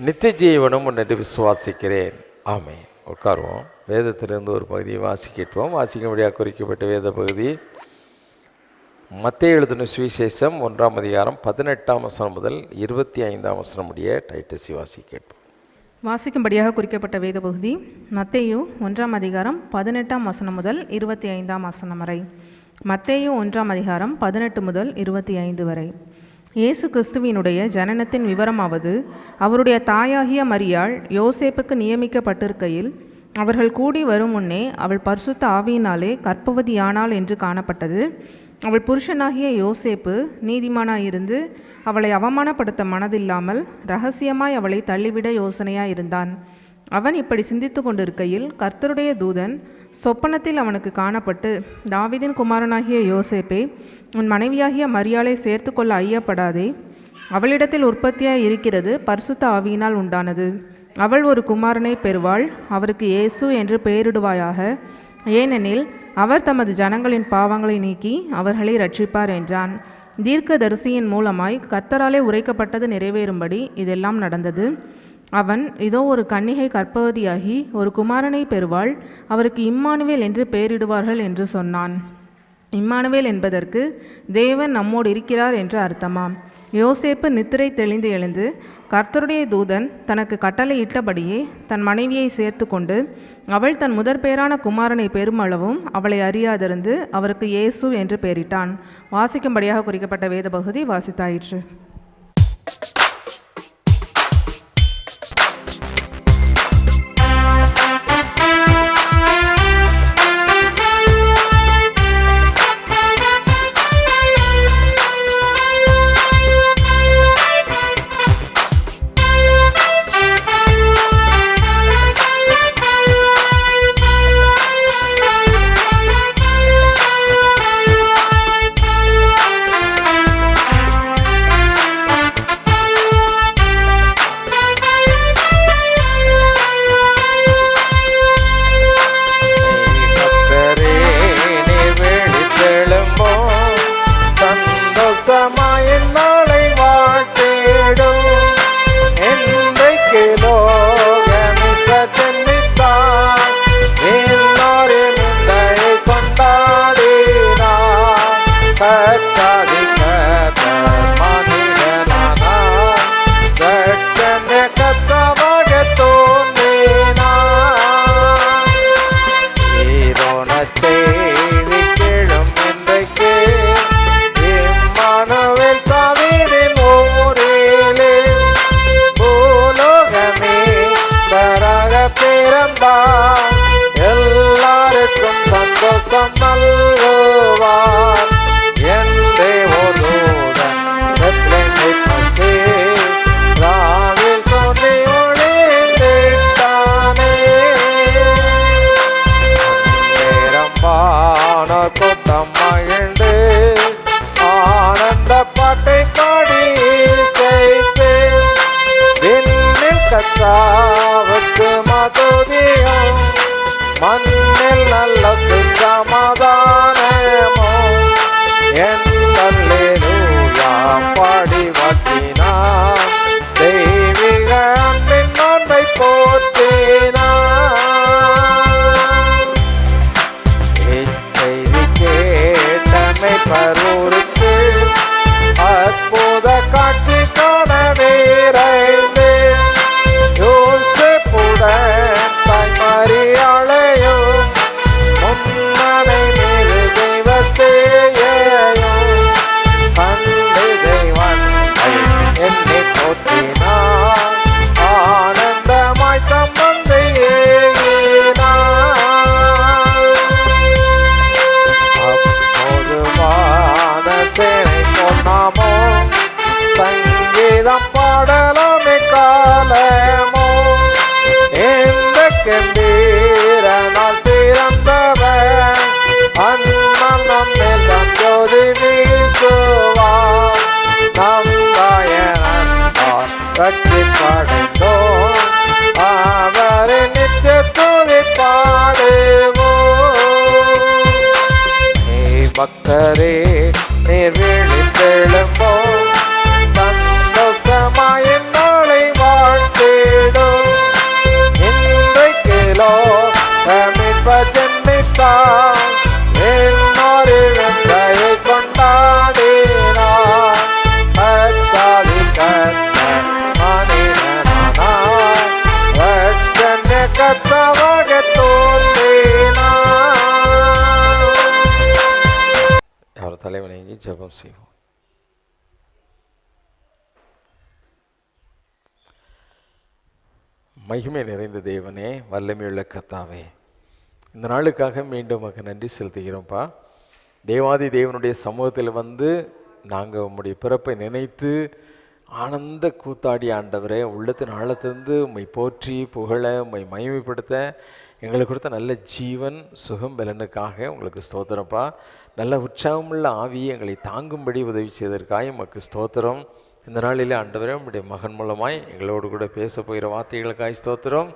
நித்திய ஜீவனும் என்று விசுவாசிக்கிறேன். ஆமென். உட்காருவோம். வேதத்திலிருந்து ஒரு பகுதியை வாசிக்கிட்டோம். வாசிக்கும்படியாக குறிக்கப்பட்ட வேத பகுதி மத்தேயு எழுதின சுவிசேஷம் 1ஆம் அதிகாரம் 18ஆம் வசனம் முதல் 25ஆம் வசனம் முடிய டைட்டஸை வாசிக்கிட்டோம். வாசிக்கும்படியாக குறிக்கப்பட்ட வேத பகுதி மத்தேயு 1ஆம் அதிகாரம் 18ஆம் வசனம் முதல் 25ஆம் வசனம் வரை. மத்தேயு 1ஆம் அதிகாரம் 18 முதல் 25 வரை. இயேசு கிறிஸ்துவினுடைய ஜனனத்தின் விவரமாவது, அவருடைய தாயாகிய மரியாள் யோசேப்புக்கு நியமிக்கப்பட்டிருக்கையில் அவர்கள் கூடி வரும் முன்னே அவள் பரிசுத்த ஆவியினாலே கர்ப்பவதியானாள் என்று காணப்பட்டது. அவள் புருஷனாகிய யோசேப்பு நீதிமானாயிருந்து அவளை அவமானப்படுத்த மனதில்லாமல் இரகசியமாய் அவளை தள்ளிவிட யோசனையாயிருந்தான். அவன் இப்படி சிந்தித்து கொண்டிருக்கையில் கர்த்தருடைய தூதன் சொப்பனத்தில் அவனுக்கு காணப்பட்டு, தாவீதின் குமாரனாகிய யோசேப்பே, உன் மனைவியாகிய மரியாளை சேர்த்து கொள்ள ஐயப்படாதே. அவளிடத்தில் உற்பத்தியாய் இருக்கிறது பரிசுத்த ஆவியினால் உண்டானது. அவள் ஒரு குமாரனை பெறுவாள். அவருக்கு இயேசு என்று பெயரிடுவாயாக. ஏனெனில் அவர் தமது ஜனங்களின் பாவங்களை நீக்கி அவர்களை ரட்சிப்பார் என்றான். தீர்க்கதரிசியின் மூலமாய் கர்த்தராலே உரைக்கப்பட்டது நிறைவேறும்படி இதெல்லாம் நடந்தது. அவன், இதோ ஒரு கன்னிகை கர்ப்பவதியாகி ஒரு குமாரனை பெறுவாள். அவருக்கு இம்மானுவேல் என்று பெயரிடுவார்கள் என்று சொன்னான். இம்மானுவேல் என்பதற்கு தேவன் நம்மோடு இருக்கிறார் என்று அர்த்தமாம். யோசேப்பு நித்திரை தெளிந்து எழுந்து கர்த்தருடைய தூதன் தனக்கு கட்டளையிட்டபடியே தன் மனைவியை சேர்த்து கொண்டு அவள் தன் முதற் பேரான குமாரனை பெருமளவும் அவளை அறியாதிருந்து அவருக்கு இயேசு என்று பெயரிட்டான். வாசிக்கும்படியாக குறிக்கப்பட்ட வேத பகுதி வாசித்தாயிற்று. எல்லாருக்கும் சந்தோஷம் நல்குவார். என் தேவதூதன் வெற்றிலை பற்றி ராவில் தோன்றி ஒளிந்திட்டானே. நேரம்பானோர் கூட்டம் மகிழ்ந்து ஆனந்த பாட்டை பாடி செய்து விண்ணில் கர்த்தாவுக்கு மதுதியும் மண்ணில் நல்ல சமாதானமோ எல்லாம் பாடி வாட்டினார். தெய்வீக அன்பின் நன்மை போற்றினார். இச்செய்தி கேட்டமை பரூருக்கு அற்புத காட்சி காண விரைந்து பக்தரே நீர் விழித்தெழும்போ, சந்தோஷமாய் நாளை வாழ்த்திடும். இன்றைக்கிலோ ஜென்மித்தார், என்னோரில் வெந்தையை கொண்டாடினார். கத்தாதி கர்த்தர் மனிதனானார், ரட்சண்ய கர்த்தராக தோன்றினார். அவர் தலைவணங்கி ஜெபம் செய்வோம். மகிமை நிறைந்த தேவனே, வல்லமையுள்ள கர்த்தாவே, இந்த நாளுக்காக மீண்டும் உமக்கு நன்றி செலுத்துகிறோம்ப்பா. தேவாதி தேவனுடைய சமூகத்தில் வந்து நாங்கள் உம்முடைய பிறப்பை நினைத்து ஆனந்த கூத்தாடி ஆண்டவரே, உள்ளத்தின் ஆழத்திலிருந்து உம்மை போற்றி புகழ உம்மை மகிமைப்படுத்த எங்களுக்கு கொடுத்த நல்ல ஜீவன் சுகம் பலனுக்காக உங்களுக்கு ஸ்தோத்திரம்ப்பா. நல்ல உற்சாகமுள்ள ஆவியை எங்களை தாங்கும்படி உதவி செய்ததற்காக உமக்கு ஸ்தோத்திரம். இந்த நாளிலே ஆண்டவரே, உம்முடைய மகன் மூலமாய் எங்களோடு கூட பேச போகிற வார்த்தைகளுக்காக ஸ்தோத்திரம்.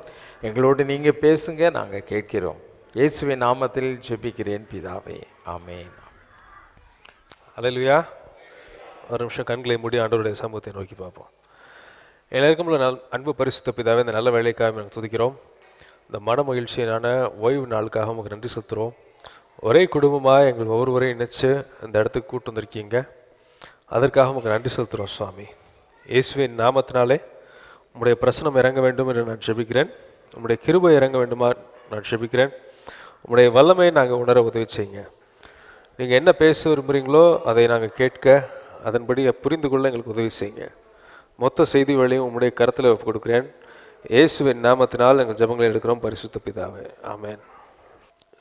எங்களோடு நீங்கள் பேசுங்க, நாங்கள் கேட்கிறோம். இயேசுவின் நாமத்தில் ஜெபிக்கிறேன் பிதாவே, ஆமென். அல்லேலூயா. ஒரு நிமிஷம் கண்களை மூடி ஆண்டவருடைய சமூகத்தை நோக்கி பார்ப்போம். எல்லாருக்கும் அன்பு பரிசுத்த பிதாவே, இந்த நல்ல வேலைக்காக நாங்கள் துதிக்கிறோம். இந்த மன மகிழ்ச்சியான ஓய்வு நாளுக்காக உங்களுக்கு நன்றி செலுத்துகிறோம். ஒரே குடும்பமாக எங்கள் ஒவ்வொருவரையும் இணைச்சு இந்த இடத்துக்கு கூட்டு வந்திருக்கீங்க, அதற்காக உங்களுக்கு நன்றி செலுத்துகிறோம் சுவாமி. இயேசுவின் நாமத்தினாலே உம்முடைய பிரசனம் இறங்க வேண்டும் என்று நான் ஜெபிக்கிறேன். உம்முடைய கிருபை இறங்க வேண்டுமா நான் ஜெபிக்கிறேன். உம்முடைய வல்லமையை நாங்கள் உணர உதவி செய்யுங்க. நீங்கள் என்ன பேச விரும்புகிறீங்களோ அதை நாங்கள் கேட்க, அதன்படி புரிந்து கொள்ள எங்களுக்கு உதவி செய்யுங்க. மொத்த செய்தி வழியும் உம்முடைய கருத்தில் கொடுக்குறேன். இயேசுவின் நாமத்தினால் எங்கள் ஜெபங்களை எடுக்கிறோம் பரிசுத்த பிதாவே, ஆமென்.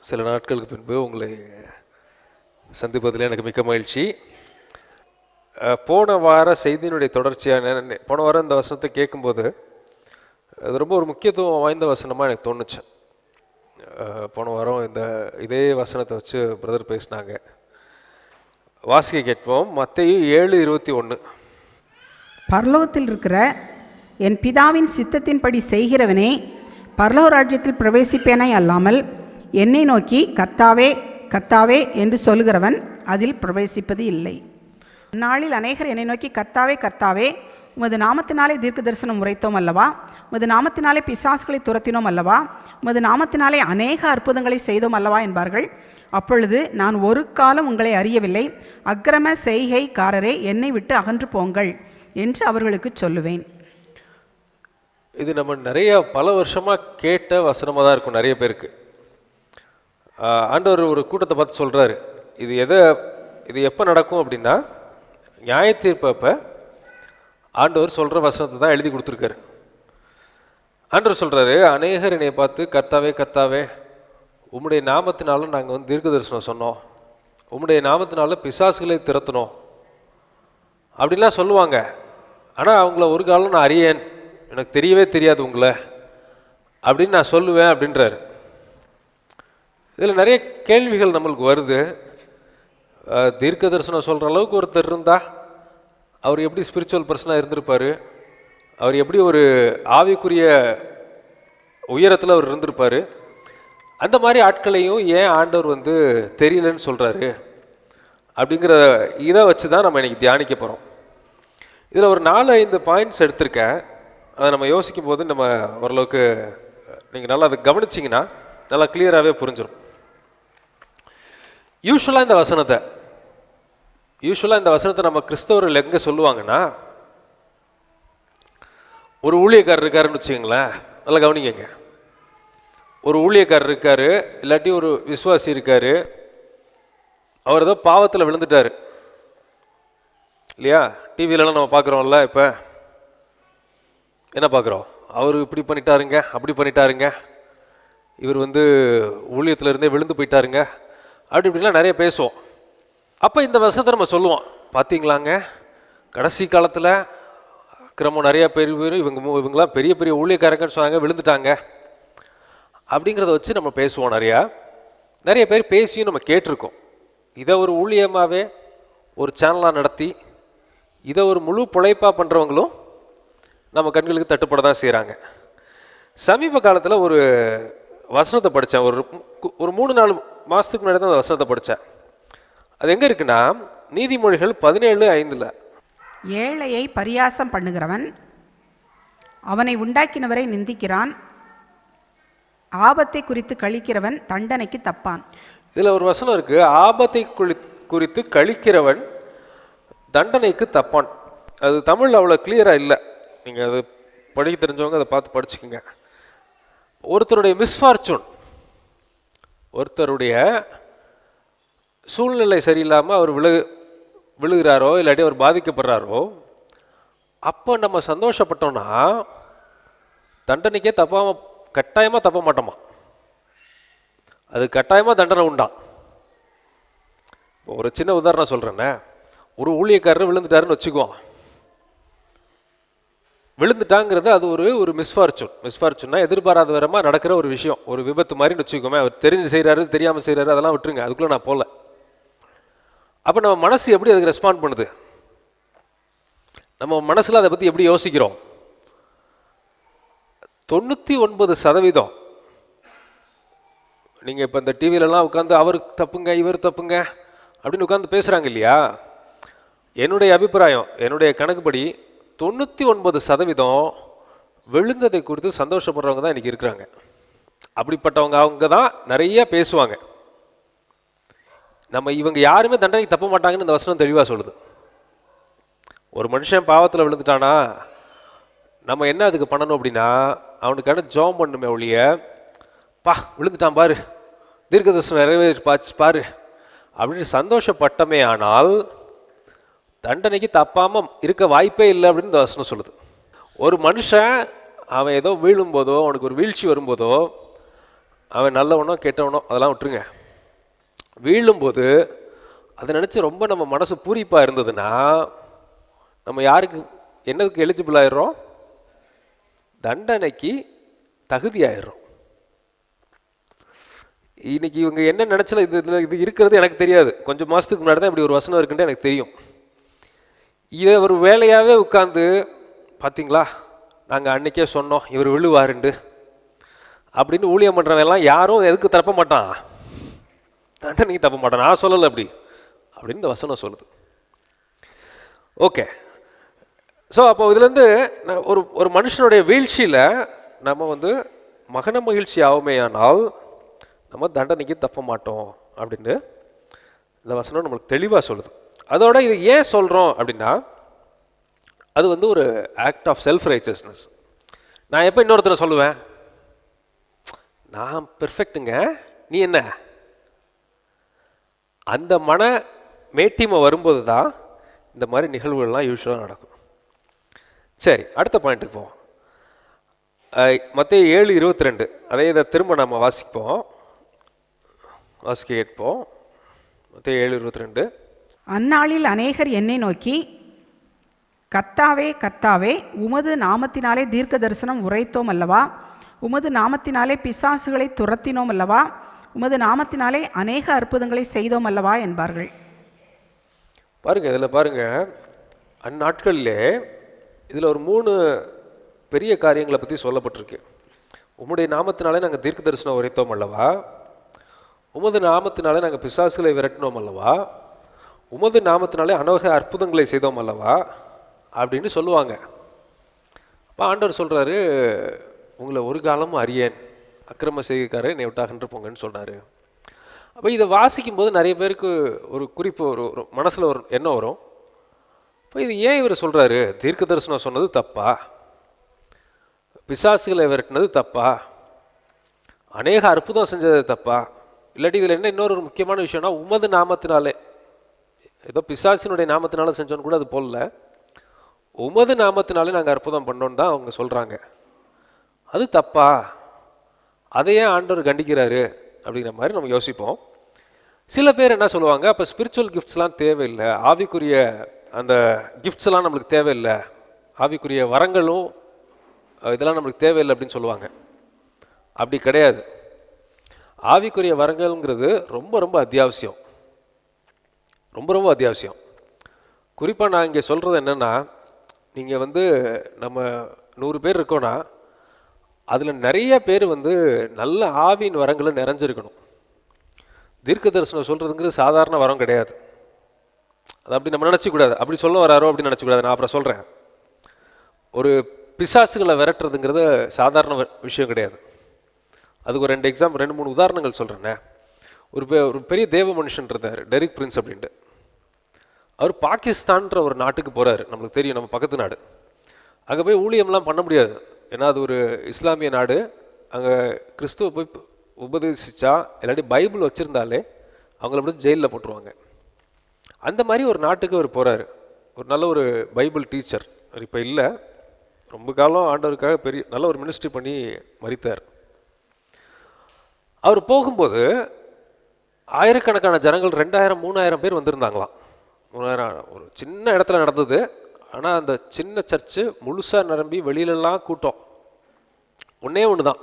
சில நாட்களுக்கு பின்பு உங்களை சந்திப்பதில் எனக்கு மிக்க மகிழ்ச்சி. போன வார செய்தியினுடைய தொடர்ச்சியான, போன வாரம் இந்த வசனத்தை கேட்கும்போது அது ரொம்ப ஒரு முக்கியத்துவம் வாய்ந்த வசனமாக எனக்கு தோணுச்சு. போன வாரம் இதே வசனத்தை வச்சு பிரதர் பேசினாங்க. வாசிக்க கேட்போம். மத்தேயு 7:21. பரலோகத்தில் இருக்கிற என் பிதாவின் சித்தத்தின்படி செய்கிறவனே பரலோக ராஜ்யத்தில் பிரவேசிப்பேனே அல்லாமல் என்னை நோக்கி கர்த்தாவே கர்த்தாவே என்று சொல்லுகிறவன் அதில் பிரவேசிப்பது இல்லை. நாளில் அநேகர் என்னை நோக்கி கர்த்தாவே கர்த்தாவே, உமது நாமத்தினாலே தீர்க்க தரிசனம் உரைத்தோம் அல்லவா, உமது நாமத்தினாலே பிசாசுகளை துரத்தினோம் அல்லவா, உமது நாமத்தினாலே அநேக அற்புதங்களை செய்தோம் அல்லவா என்பார்கள். அப்பொழுது நான் ஒரு காலம் உங்களை அறியவில்லை, அக்கிரம செய்கைக்காரரே என்னை விட்டு அகன்று போங்கள் என்று அவர்களுக்கு சொல்லுவேன். இது நம்ம நிறைய பல வருஷமாக கேட்ட வசனமாக தான் இருக்கும் நிறைய பேருக்கு. ஆண்டவர் ஒரு கூட்டத்தை பார்த்து சொல்கிறாரு, இது எப்போ நடக்கும் அப்படின்னா, நியாயத்தீர்ப்பப்ப ஆண்டவர் சொல்கிற வசனத்தை தான் எழுதி கொடுத்துருக்காரு. ஆண்டவர் சொல்கிறாரு, அநேகர் என்னை பார்த்து கர்த்தாவே கர்த்தாவே, உம்முடைய நாமத்தினால நாங்கள் தீர்க்க தரிசனம் சொன்னோம், உம்முடைய நாமத்தினால பிசாசுகளை திரத்தணும் அப்படின்லாம் சொல்லுவாங்க. ஆனால் அவங்கள ஒரு காலம் நான் அறியேன், எனக்கு தெரியவே தெரியாது உங்களை அப்படின்னு நான் சொல்லுவேன் அப்படின்றாரு. இதில் நிறைய கேள்விகள் நம்மளுக்கு வருது. தீர்க்க தரிசனம் சொல்கிற அளவுக்கு ஒருத்தர் இருந்தால் அவர் எப்படி ஸ்பிரிச்சுவல் பர்சனாக இருந்திருப்பார், அவர் எப்படி ஒரு ஆவிக்குரிய உயரத்தில் அவர் இருந்திருப்பார். அந்த மாதிரி ஆட்களையும் ஏன் ஆண்டவர் தெரியலன்னு சொல்கிறாரு அப்படிங்கிற இதை வச்சு தான் நம்ம இன்றைக்கி தியானிக்க போகிறோம். இதில் ஒரு 4-5 பாயிண்ட்ஸ் எடுத்திருக்கேன். அதை நம்ம யோசிக்கும் போது நம்ம ஓரளவுக்கு நீங்கள் நல்லா அதை கவனிச்சிங்கன்னா நல்லா கிளியராகவே புரிஞ்சிடும். யூஸ்வலாக இந்த வசனத்தை நம்ம கிறிஸ்தவர்கள் எங்கே சொல்லுவாங்கன்னா, ஒரு ஊழியக்காரர் இருக்காருன்னு வச்சுக்கோங்களேன், நல்லா கவனிக்கங்க. ஒரு ஊழியக்காரர் இருக்காரு, இல்லாட்டி ஒரு விசுவாசி இருக்காரு, அவர் ஏதோ பாவத்தில் விழுந்துட்டாரு இல்லையா? டிவிலலாம் நம்ம பார்க்குறோம்ல, இப்போ என்ன பார்க்குறோம், அவர் இப்படி பண்ணிட்டாருங்க, அப்படி பண்ணிட்டாருங்க, இவர் ஊழியத்தில் இருந்தே விழுந்து போயிட்டாருங்க, அப்படி இப்படிலாம் நிறைய பேசுவோம். அப்போ இந்த வசனத்தை நம்ம சொல்லுவோம், பார்த்தீங்களாங்க கடைசி காலத்தில் கிரமம் நிறையா பேர் இவங்களாம் பெரிய பெரிய ஊழியக்காரங்கன்னு சொன்னாங்க, விழுந்துட்டாங்க அப்படிங்கிறத வச்சு நம்ம பேசுவோம். நிறைய பேர் பேசியும் நம்ம கேட்டிருக்கோம். இதை ஒரு ஊழியமாகவே ஒரு சேனலாக நடத்தி இதை ஒரு முழு பிழைப்பாக பண்ணுறவங்களும் நம்ம கண்களுக்கு தட்டுப்பட தான் செய்கிறாங்க. சமீப காலத்தில் ஒரு வசனத்தை படித்தேன். ஒரு 3-4 மாதத்துக்கு முன்னாடி தான் அந்த வசனத்தை படித்தேன். அது எங்கே இருக்குன்னா நீதிமொழிகள் 17:5. ஏழையை பரியாசம் பண்ணுகிறவன் அவனை உண்டாக்கினவரை நிந்திக்கிறான், ஆபத்தை குறித்து கழிக்கிறவன் தண்டனைக்கு தப்பான். இதில் ஒரு வசனம் இருக்கு, ஆபத்தை குறித்து கழிக்கிறவன் தண்டனைக்கு தப்பான். அது தமிழ் அவ்வளோ கிளியராக இல்லை, நீங்கள் அது படிக்க தெரிஞ்சவங்க அதை பார்த்து படிச்சுக்கோங்க. ஒருத்தருடைய மிஸ்ஃபார்ச்சூன், ஒருத்தருடைய சூழ்நிலை சரியில்லாமல் அவர் விழுகிறாரோ இல்லாட்டி அவர் பாதிக்கப்படுறாரோ, அப்போ நம்ம சந்தோஷப்பட்டோம்னா தண்டனைக்கே கட்டாயமாக தப்ப மாட்டோமா, அது கட்டாயமாக தண்டனை உண்டாம். ஒரு சின்ன உதாரணம் சொல்கிறேன்னே, ஒரு ஊழியக்காரர் விழுந்துட்டாருன்னு வச்சுக்குவோம். விழுந்துட்டாங்கிறது அது ஒரு மிஸ்ஃபார்ச்சூன்னா எதிர்பாராத விதமாக நடக்கிற ஒரு விஷயம், ஒரு விபத்து மாதிரின்னு வச்சுக்கோமே. அவர் தெரிஞ்சு செய்கிறாரு தெரியாமல் செய்கிறாரு அதெல்லாம் விட்டுருங்க, அதுக்குள்ளே நான் போகல. அப்போ நம்ம மனசு எப்படி அதுக்கு ரெஸ்பாண்ட் பண்ணுது? நம்ம மனசில் அதை பற்றி எப்படி யோசிக்கிறோம்? 99% நீங்கள் இப்போ இந்த டிவிலெலாம் உட்காந்து அவர் தப்புங்க இவர் தப்புங்க அப்படின்னு உட்காந்து பேசுகிறாங்க இல்லையா? என்னுடைய அபிப்பிராயம், என்னுடைய கணக்குப்படி 99% விழுந்ததை குறித்து சந்தோஷப்படுறவங்க தான் இன்றைக்கி இருக்கிறாங்க. அப்படிப்பட்டவங்க அவங்க தான் நிறைய பேசுவாங்க. நம்ம இவங்க யாருமே தண்டனைக்கு தப்ப மாட்டாங்கன்னு இந்த வசனம் தெளிவாக சொல்லுது. ஒரு மனுஷன் பாவத்தில் விழுந்துட்டானா நம்ம என்ன அதுக்கு பண்ணணும் அப்படின்னா, அவனுக்கான ஜெபம் பண்ணுமே ஒழிய, பா விழுந்துட்டான் பாரு, தீர்க்கதரிசனம் நிறைவேற்றி பாரு அப்படின்னு சந்தோஷப்பட்டமே ஆனால் தண்டனைக்கு தப்பாமல் இருக்க வாய்ப்பே இல்லை அப்படின்னு இந்த வசனம் சொல்லுது. ஒரு மனுஷன் அவன் ஏதோ வீழும்போதோ, அவனுக்கு ஒரு வீழ்ச்சி வரும்போதோ, அவன் நல்லவனோ கெட்டவனோ அதெல்லாம் விட்டுருங்க, வீழும்போது அதை நினச்சி ரொம்ப நம்ம மனசு பூரிப்பாக இருந்ததுன்னா நம்ம யாருக்கு என்னதுக்கு எலிஜிபிள் ஆயிடுறோம்? தண்டனைக்கு தகுதி ஆயிடுறோம். இன்னைக்கு இவங்க என்ன நினச்சல இது இருக்கிறது எனக்கு தெரியாது. கொஞ்சம் மாதத்துக்கு முன்னாடி தான் இப்படி ஒரு வசனம் இருக்குன்ட்டு எனக்கு தெரியும். இதை ஒரு வேலையாகவே உட்காந்து பார்த்தீங்களா நாங்கள் அன்றைக்கே சொன்னோம் இவர் விழுவாருண்டு அப்படின்னு ஊழியம் பண்ணுறவெல்லாம் யாரும் எதுக்கு தப்ப மாட்டான், தண்டனைக்கு தப்ப மாட்டான். நான் சொல்லலை அப்படி அப்படின்னு இந்த வசனம் சொல்லுது. ஓகே, ஸோ அப்போ இதுலேருந்து ஒரு மனுஷனுடைய வீழ்ச்சியில் நம்ம மகன மகிழ்ச்சி ஆகுமேயானால் நம்ம தண்டனைக்கு தப்ப மாட்டோம் அப்படின்னு இந்த வசனம் நம்மளுக்கு தெளிவாக சொல்லுது. அதோட இது ஏன் சொல்கிறோம் அப்படின்னா, அது ஒரு ஆக்ட் ஆஃப் செல்ஃப் ரைச்சஸ்னஸ். நான் எப்போ இன்னொருத்தரை சொல்லுவேன், நான் பெர்ஃபெக்ட்டுங்க நீ என்ன, அந்த மன மேட்டிமை வரும்போது தான் இந்த மாதிரி நிகழ்வுகள்லாம் யூஸ்வலாக நடக்கும். சரி, அடுத்த பாயிண்ட்டுக்கு போவோம். மத்தேயு 7:22 அதே இதை திரும்ப நம்ம வாசிக்க கேட்போம். மத்தேயு 7:22. அந்நாளில் அநேகர் என்னை நோக்கி, கர்த்தாவே கர்த்தாவே, உமது நாமத்தினாலே தீர்க்க தரிசனம் உரைத்தோம் அல்லவா, உமது நாமத்தினாலே பிசாசுகளை துரத்தினோம் அல்லவா, உமது நாமத்தினாலே அநேக அற்புதங்களை செய்தோம் அல்லவா என்பார்கள். பாருங்க, இதில் பாருங்க, அந்நாட்களிலே இதில் ஒரு 3 பெரிய காரியங்களை பற்றி சொல்லப்பட்டிருக்கு. உம்முடைய நாமத்தினாலே நாங்கள் தீர்க்க தரிசனம் உரைத்தோம் அல்லவா, உமது நாமத்தினாலே நாங்கள் பிசாசுகளை விரட்டினோம் அல்லவா, உமது நாமத்தினாலே அநேக அற்புதங்களை செய்தோம் அல்லவா அப்படின்னு சொல்லுவாங்க. அப்போ ஆண்டவர் சொல்கிறாரு, உங்களை ஒரு காலமும் அறியேன், அக்கிரம செய்கைக்காரர் என்னை விட்டாகன்று போங்கன்னு சொல்கிறாரு. அப்போ இதை வாசிக்கும் போது நிறைய பேருக்கு ஒரு குறிப்பு, ஒரு மனசில் ஒரு எண்ணம் வரும். இப்போ இது ஏன் இவர் சொல்கிறாரு, தீர்க்க தரிசனம் சொன்னது தப்பா, பிசாசுகளை விரட்டினது தப்பா, அநேக அற்புதம் செஞ்சது தப்பா, இல்லாட்டி இதில் என்ன இன்னொரு முக்கியமான விஷயம்னா, உமது நாமத்தினாலே, ஏதோ பிசாசினுடைய நாமத்தினால செஞ்சோன்னு கூட அது போடல, உமது நாமத்தினாலே நாங்கள் அற்புதம் பண்ணோன்னு தான் அவங்க சொல்கிறாங்க. அது தப்பா, அதையே ஆண்டவர் கண்டிக்கிறாரு அப்படிங்கிற மாதிரி நம்ம யோசிப்போம். சில பேர் என்ன சொல்லுவாங்க, அப்போ ஸ்பிரிச்சுவல் கிஃப்ட்ஸ்லாம் தேவையில்லை, ஆவிக்குரிய அந்த கிஃப்ட்ஸ்லாம் நம்மளுக்கு தேவையில்லை, ஆவிக்குரிய வரங்களும் இதெல்லாம் நம்மளுக்கு தேவையில்லை அப்படின்னு சொல்லுவாங்க. அப்படி கிடையாது. ஆவிக்குரிய வரங்கள்ங்கிறது ரொம்ப ரொம்ப அத்தியாவசியம், ரொம்ப ரொம்ப அத்தியாவசியம். குறிப்பாக நான் இங்கே சொல்கிறது என்னென்னா, நீங்கள் நம்ம 100 பேர் இருக்கோன்னா அதில் நிறைய பேர் நல்ல ஆவியின் வரங்களை நிறைஞ்சிருக்கணும். தீர்க்க தரிசனம் சொல்கிறதுங்கிறது சாதாரண வரம் கிடையாது. அது அப்படி நம்ம நினச்சிக்கூடாது. அப்படி சொல்ல வராரோ அப்படின்னு நினச்சிக்கூடாது. நான் அப்புறம் சொல்கிறேன். ஒரு பிசாசுகளை விரட்டுறதுங்கிறது சாதாரண விஷயம் கிடையாது. அதுக்கு ஒரு 2-3 உதாரணங்கள் சொல்கிறேன்னே. ஒரு பெரிய தேவ மனுஷன் இருந்தார், டெரிக் பிரின்ஸ் அப்படின்ட்டு. அவர் பாகிஸ்தான்ற ஒரு நாட்டுக்கு போகிறாரு. நம்மளுக்கு தெரியும், நம்ம பக்கத்து நாடு. அங்கே போய் ஊழியம்லாம் பண்ண முடியாது, ஏன்னா அது ஒரு இஸ்லாமிய நாடு. அங்கே கிறிஸ்துவ போய் உபதேசிச்சா இல்லாட்டி பைபிள் வச்சுருந்தாலே அவங்கள அப்படி ஜெயிலில் போட்டுருவாங்க. அந்த மாதிரி ஒரு நாட்டுக்கு அவர் போகிறாரு. ஒரு நல்ல ஒரு பைபிள் டீச்சர். அவர் இப்போ இல்லை, ரொம்ப காலம் ஆண்டவருக்காக பெரிய நல்ல ஒரு மினிஸ்ட்ரி பண்ணி மரித்தார். அவர் போகும்போது ஆயிரக்கணக்கான ஜனங்கள் 2000-3000 பேர் வந்திருந்தாங்களாம். 3000 ஒரு சின்ன இடத்துல நடந்தது. ஆனால் அந்த சின்ன சர்ச்சு முழுசாக நிரம்பி வெளியிலலாம் கூட்டம். ஒன்றே ஒன்று தான்,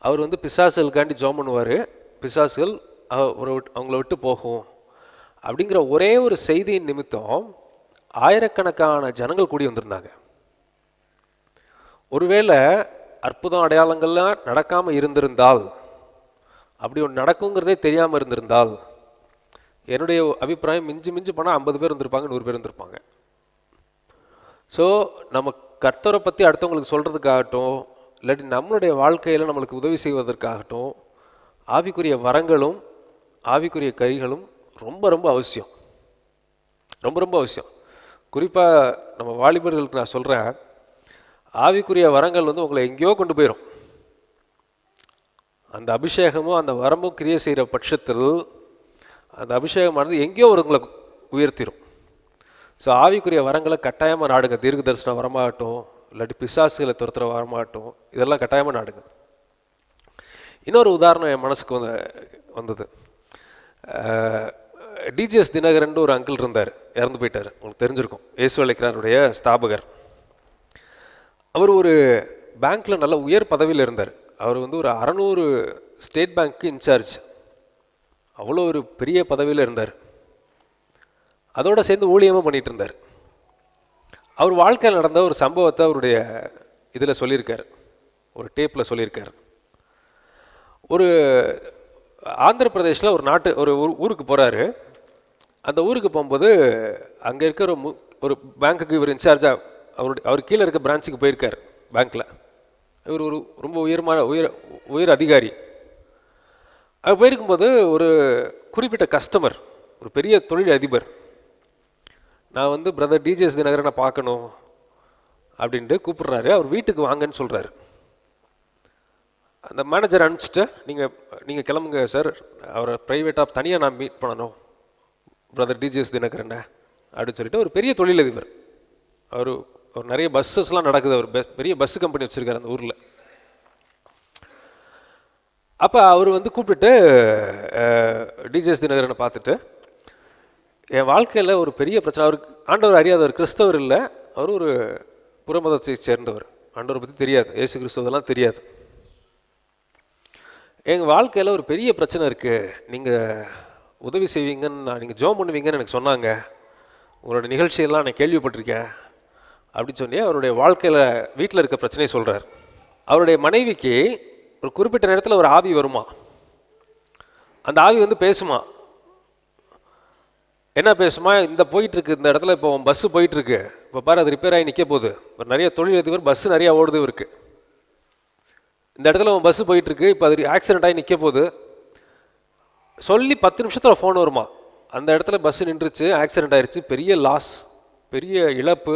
அவர் வந்து பிசாசுகளுக்காண்டி ஜெபம் பண்ணுவார், பிசாசுகள் அவங்கள விட்டு போகும் அப்படிங்கிற ஒரே ஒரு செய்தியின் நிமித்தம் ஆயிரக்கணக்கான ஜனங்கள் கூடி வந்திருந்தாங்க. ஒருவேளை அற்புதம் அடையாளங்கள்லாம் நடக்காமல் இருந்திருந்தால், அப்படி ஒன்று நடக்குங்கிறதே தெரியாமல் இருந்திருந்தால், என்னுடைய அபிப்பிராயம் மிஞ்சி போனால் 50 பேர் வந்திருப்பாங்க, 100 பேர் வந்திருப்பாங்க. ஸோ நம்ம கர்த்தரை பற்றி அடுத்தவங்களுக்கு சொல்கிறதுக்காகட்டும், இல்லாட்டி நம்மளுடைய வாழ்க்கையில் நம்மளுக்கு உதவி செய்வதற்காகட்டும், ஆவிக்குரிய வரங்களும் ஆவிக்குரிய கரிகளும் ரொம்ப ரொம்ப அவசியம். ரொம்ப ரொம்ப அவசியம். குறிப்பாக நம்ம வாலிபர்களுக்கு நான் சொல்கிறேன், ஆவிக்குரிய வரங்கள் வந்து உங்களை எங்கேயோ கொண்டு போயிடும். அந்த அபிஷேகமும் அந்த வரமும் கிரியை செய்கிற பட்சத்தில் அந்த அபிஷேகமானது எங்கேயோ உங்களை உயர்த்திடும். ஸோ ஆவிக்குரிய வரங்களை கட்டாயமாக நாடுங்க. தீர்க்க தரிசன வரமாகட்டும், இல்லாட்டி பிசாசுகளை துரத்துற வரமாகட்டும், இதெல்லாம் கட்டாயமாக நாடுங்க. இன்னொரு உதாரணம் என் மனசுக்கு வந்தது. டிஜிஎஸ் தினகரன் ஒரு அங்கிள் இருந்தார், இறந்து போயிட்டார். உங்களுக்கு தெரிஞ்சிருக்கும், இயேசு அழைக்கிறாருடைய ஸ்தாபகர். அவர் ஒரு பேங்க்கில் நல்ல உயர் பதவியில் இருந்தார். அவர் வந்து ஒரு 600 ஸ்டேட் பேங்க்கு இன்சார்ஜ். அவ்வளோ ஒரு பெரிய பதவியில் இருந்தார். அதோடு சேர்ந்து ஊழியமாக பண்ணிகிட்டு இருந்தார். அவர் வாழ்க்கையில் நடந்த ஒரு சம்பவத்தை அவருடைய இதில் சொல்லியிருக்கார், ஒரு டேப்பில் சொல்லியிருக்கார். ஒரு ஆந்திர பிரதேஷில் ஒரு ஊருக்கு போகிறாரு. அந்த ஊருக்கு போகும்போது அங்கே இருக்கிற ஒரு பேங்க்குக்கு இவர் இன்சார்ஜாக அவர் கீழே இருக்க பிரான்ச்சுக்கு போயிருக்கார். பேங்க்கில் இவர் ஒரு ரொம்ப உயர் அதிகாரி. அங்கே போயிருக்கும்போது ஒரு குறிப்பிட்ட கஸ்டமர், ஒரு பெரிய தொழில் அதிபர், நான் வந்து பிரதர் டிஜிஎஸ் தினகரனை பார்க்கணும் அப்படின்ட்டு கூப்பிட்றாரு. அவர் வீட்டுக்கு வாங்கன்னு சொல்கிறாரு. அந்த மேனேஜர் அனுப்பிச்சிட்டு நீங்கள் கிளம்புங்க சார், அவரை ப்ரைவேட்டாக தனியாக நான் மீட் பண்ணணும் பிரதர் டிஜிஎஸ் தினகரனை அப்படின்னு சொல்லிட்டு, ஒரு பெரிய தொழிலதிபர். அவர் நிறைய பஸ்ஸஸ்லாம் நடக்குது, அவர் பெரிய பஸ் கம்பெனி வச்சுருக்காரு அந்த ஊரில். அப்போ அவர் வந்து கூப்பிட்டுட்டு டிஜிஎஸ் தினகரனை பார்த்துட்டு, என் வாழ்க்கையில் ஒரு பெரிய பிரச்சனை, அவருக்கு ஆண்டவர் அறியாதவர், கிறிஸ்தவர் இல்லை, அவர் ஒரு புறமதத்தை சேர்ந்தவர், ஆண்டவரை பற்றி தெரியாது, இயேசு கிறிஸ்துவெல்லாம் தெரியாது. எங்கள் வாழ்க்கையில் ஒரு பெரிய பிரச்சனை இருக்குது, நீங்கள் உதவி செய்வீங்கன்னு, நீங்கள் ஜெபம் பண்ணுவீங்கன்னு எனக்கு சொன்னாங்க, உங்களோட நிகழ்ச்சியெல்லாம் நான் கேள்விப்பட்டிருக்கேன் அப்படின்னு சொல்லி அவருடைய வாழ்க்கையில் வீட்டில் இருக்க பிரச்சனையை சொல்கிறார். அவருடைய மனைவிக்கு ஒரு குறிப்பிட்ட நேரத்தில் ஒரு ஆவி வருமா. அந்த ஆவி வந்து பேசுமா. என்ன பேசுமா, இந்த போயிட்டுருக்கு, இந்த இடத்துல இப்போ பஸ்ஸு போயிட்டுருக்கு, இப்போ பாரு அது ரிப்பேர் ஆகி நிற்க போகுது, ஒரு நிறைய தொழிலதிபர், பஸ்ஸு நிறையா ஓடுது இருக்கு, இந்த இடத்துல அவன் பஸ்ஸு போயிட்டுருக்கு, இப்போ அது ஆக்சிடென்ட் ஆகி நிற்க போகுது சொல்லி 10 நிமிஷத்தில் ஃபோன் வருமா. அந்த இடத்துல பஸ்ஸு நின்றுச்சு, ஆக்சிடென்ட் ஆயிடுச்சு, பெரிய லாஸ், பெரிய இழப்பு,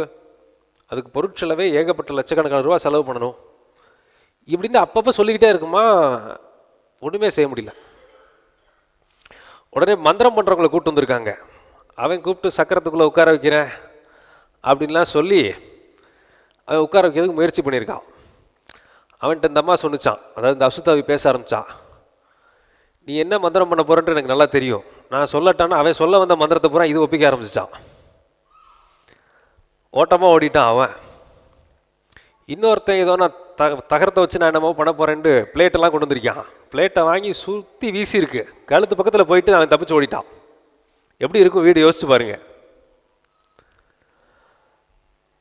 அதுக்கு பொருட்செலவே ஏகப்பட்ட லட்சக்கணக்கான ரூபா செலவு பண்ணணும் இப்படின்னு அப்பப்போ சொல்லிக்கிட்டே இருக்குமா. ஒன்றுமே செய்ய முடியல. உடனே மந்திரம் பண்ணுறவங்களை கூப்பிட்டு வந்திருக்காங்க. அவன் கூப்பிட்டு சக்கரத்துக்குள்ளே உட்கார வைக்கிறேன் அப்படின்லாம் சொல்லி அவன் உட்கார வைக்கிறதுக்கு முயற்சி பண்ணியிருக்கான். அவன்கிட்ட இந்த அம்மா சொன்னிச்சான், அதாவது இந்த அசுத்தாவி பேச ஆரம்பித்தான், நீ என்ன மந்திரம் பண்ண போகிறன்ட்டு எனக்கு நல்லா தெரியும், நான் சொல்லட்டான்னு அவன் சொல்ல வந்த மந்திரத்தை பூரா இது ஒப்பிக்க ஆரம்பிச்சிச்சான். ஓட்டமாக ஓடிட்டான் அவன். இன்னொருத்தன் ஏதோ நான் தகரத்தை வச்சு நான் என்னமோ பண்ண போகிறேன்ட்டு பிளேட்டெல்லாம் கொண்டு வந்திருக்கான். பிளேட்டை வாங்கி சுற்றி வீசியிருக்கு, கழுத்து பக்கத்தில் போயிட்டு அவன் தப்பிச்சு ஓடிட்டான். எப்படி இருக்கும் வீடு யோசிச்சு பாருங்க.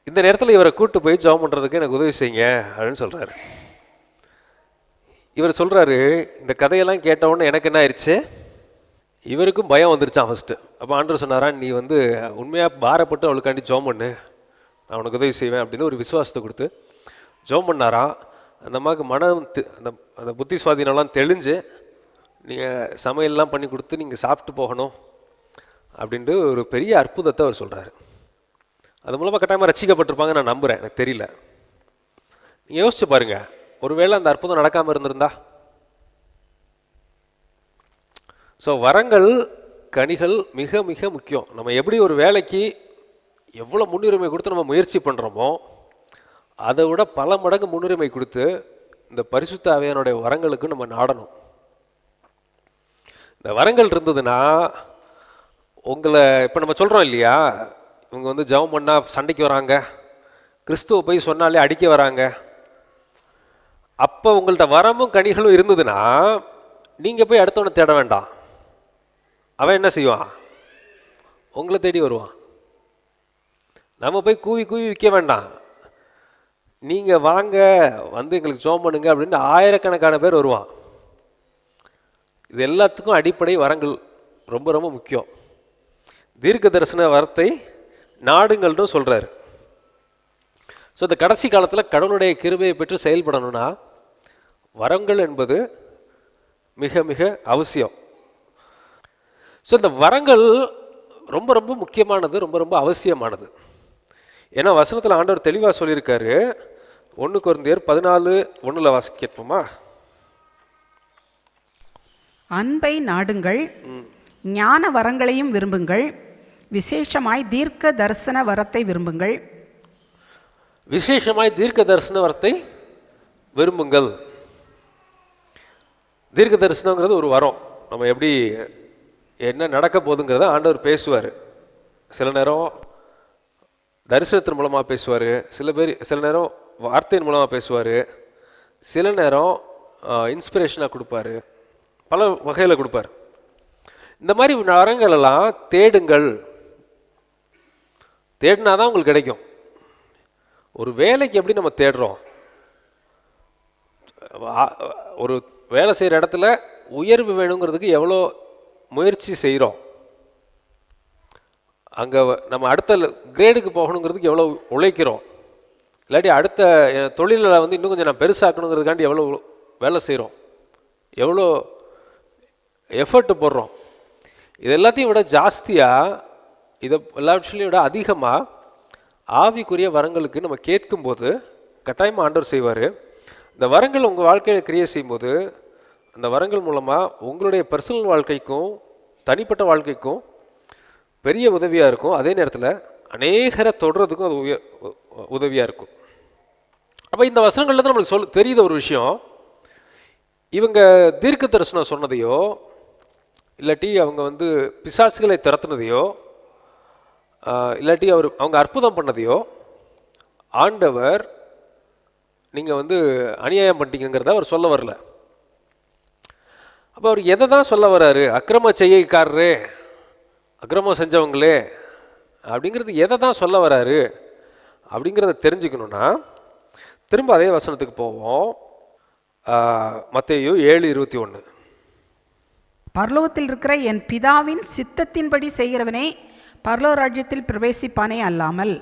இந்த நேரத்தில் இவரை கூப்பிட்டு போய் ஜெபம் பண்ணுறதுக்கு எனக்கு உதவி செய்யுங்க அப்படின்னு சொல்கிறாரு. இவர் சொல்கிறாரு, இந்த கதையெல்லாம் கேட்டவுடனே எனக்கு என்ன ஆயிடுச்சு, இவருக்கும் பயம் வந்துருச்சான் ஃபஸ்ட்டு. அப்போ ஆண்டவர் சொன்னாரா, நீ வந்து உண்மையாக பாரப்பட்டு அவளுக்காண்டி ஜெபம் பண்ணு, நான் உனக்கு உதவி செய்வேன் அப்படின்னு ஒரு விசுவாசத்தை கொடுத்து ஜெபம் பண்ணாராம். அந்த அம்மாவுக்கு மனம் அந்த அந்த புத்தி சுவாதீனம்லாம் தெளிஞ்சு நீங்கள் சமையல்லாம் பண்ணி கொடுத்து நீங்கள் சாப்பிட்டு போகணும் அப்படின்ட்டு ஒரு பெரிய அற்புதத்தை அவர் சொல்கிறாரு. அது மூலமாக கட்டாயமாக ரசிக்கப்பட்டிருப்பாங்க நான் நம்புகிறேன், எனக்கு தெரியல. நீங்கள் யோசிச்சு பாருங்கள், ஒருவேளை அந்த அற்புதம் நடக்காமல் இருந்திருந்தா. ஸோ வரங்கள் கனிகள் மிக மிக முக்கியம். நம்ம எப்படி ஒரு வேலைக்கு எவ்வளோ முன்னுரிமை கொடுத்து நம்ம முயற்சி பண்ணுறோமோ அதை விட பல மடங்கு முன்னுரிமை கொடுத்து இந்த பரிசுத்த ஆவியானுடைய வரங்களுக்கு நம்ம நாடணும். இந்த வரங்கள் இருந்ததுன்னா உங்களை இப்போ நம்ம சொல்கிறோம் இல்லையா, இவங்க வந்து ஜெபம் பண்ணால் சண்டைக்கு வராங்க, கிறிஸ்துவ போய் சொன்னாலே அடிக்க வராங்க. அப்போ உங்கள்கிட்ட வரமும் கனிகளும் இருந்ததுன்னா நீங்கள் போய் அடுத்தவனை தேட வேண்டாம். அவன் என்ன செய்வான்? உங்களை தேடி வருவான். நம்ம போய் கூவி கூவி விற்க வேண்டாம். நீங்கள் வாங்க வந்து எங்களுக்கு ஜெபம் பண்ணுங்க அப்படின்னு ஆயிரக்கணக்கான பேர் வருவான். இது எல்லாத்துக்கும் அடிப்படை வரங்கள் ரொம்ப ரொம்ப முக்கியம். தீர்க்க தரிசன வரத்தை நாடுங்கள்னு சொல்கிறாரு. ஸோ இந்த கடைசி காலத்தில் கடவுளுடைய கிருபையை பெற்று செயல்படணும்னா வரங்கள் என்பது மிக மிக அவசியம். ஸோ இந்த வரங்கள் ரொம்ப ரொம்ப முக்கியமானது, ரொம்ப ரொம்ப அவசியமானது. ஏன்னா வசனத்தில் ஆண்டவர் தெளிவாக சொல்லியிருக்காரு. 1 கொரிந்தியர் 14:1 வாசிக்க கேட்போமா? அன்பை நாடுங்கள், ஞான வரங்களையும் விரும்புங்கள், விசேஷமாய் தீர்க்க தரிசன வரத்தை விரும்புங்கள். விசேஷமாய் தீர்க்க தரிசன வரத்தை விரும்புங்கள். தீர்க்க தரிசனங்கிறது ஒரு வரம். நம்ம எப்படி என்ன நடக்க போகுதுங்கிறத ஆண்டவர் பேசுவார். சில நேரம் தரிசனத்தின் மூலமாக பேசுவார், சில நேரம் வார்த்தையின் மூலமாக பேசுவார், சில நேரம் இன்ஸ்பிரேஷனாக கொடுப்பாரு, பல வகையில் கொடுப்பார். இந்த மாதிரி வரங்கள் எல்லாம் தேடுங்கள். தேடினா தான் உங்களுக்கு கிடைக்கும். ஒரு வேலைக்கு எப்படி நம்ம தேடுறோம்? ஒரு வேலை செய்கிற இடத்துல உயர்வு வேணுங்கிறதுக்கு எவ்வளோ முயற்சி செய்கிறோம். அங்கே நம்ம அடுத்த கிரேடுக்கு போகணுங்கிறதுக்கு எவ்வளோ உழைக்கிறோம். இல்லாட்டி அடுத்த தொழிலில் வந்து இன்னும் கொஞ்சம் நான் பெருசாக்கணுங்கிறதுக்காண்டி எவ்வளோ வேலை செய்கிறோம், எவ்வளோ எஃபர்ட் போடுறோம். இது எல்லாத்தையும் விட ஜாஸ்தியாக, இதை எல்லாவற்றையும் விட அதிகமாக ஆவிக்குரிய வரங்களுக்கு நம்ம கேட்கும்போது கட்டாயமாக ஆண்டவர் செய்வார். இந்த வரங்கள் உங்கள் வாழ்க்கையில் கிரியேட் செய்யும்போது அந்த வரங்கள் மூலமாக உங்களுடைய பர்சனல் வாழ்க்கைக்கும் தனிப்பட்ட வாழ்க்கைக்கும் பெரிய உதவியாக இருக்கும். அதே நேரத்தில் அநேகரை தொடுறதுக்கும் அது உதவியாக இருக்கும். அப்போ இந்த வசனங்கள்லேருந்து நம்மளுக்கு தெரியுத ஒரு விஷயம், இவங்க தீர்க்க தரிசனம் சொன்னதையோ இல்லாட்டி அவங்க வந்து பிசாசுகளை திறத்துனதையோ இல்லாட்டி அவங்க அற்புதம் பண்ணதையோ ஆண்டவர் நீங்கள் வந்து அநியாயம் பண்ணிட்டீங்கிறத அவர் சொல்ல வரல. அப்போ அவர் எதை தான் சொல்ல வர்றாரு? அக்கிரம செய்கைக்காரரே, அக்கிரமம் செஞ்சவங்களே அப்படிங்கிறது எதை தான் சொல்ல வர்றாரு அப்படிங்கிறத தெரிஞ்சுக்கணுன்னா திரும்ப அதே வசனத்துக்கு போவோம். மத்தேயு 7:21. பரலோகத்தில் இருக்கிற என் பிதாவின் சித்தத்தின்படி செய்கிறவனே பரலோக ராஜ்யத்தில் பிரவேசிப்பானே அல்லாமல்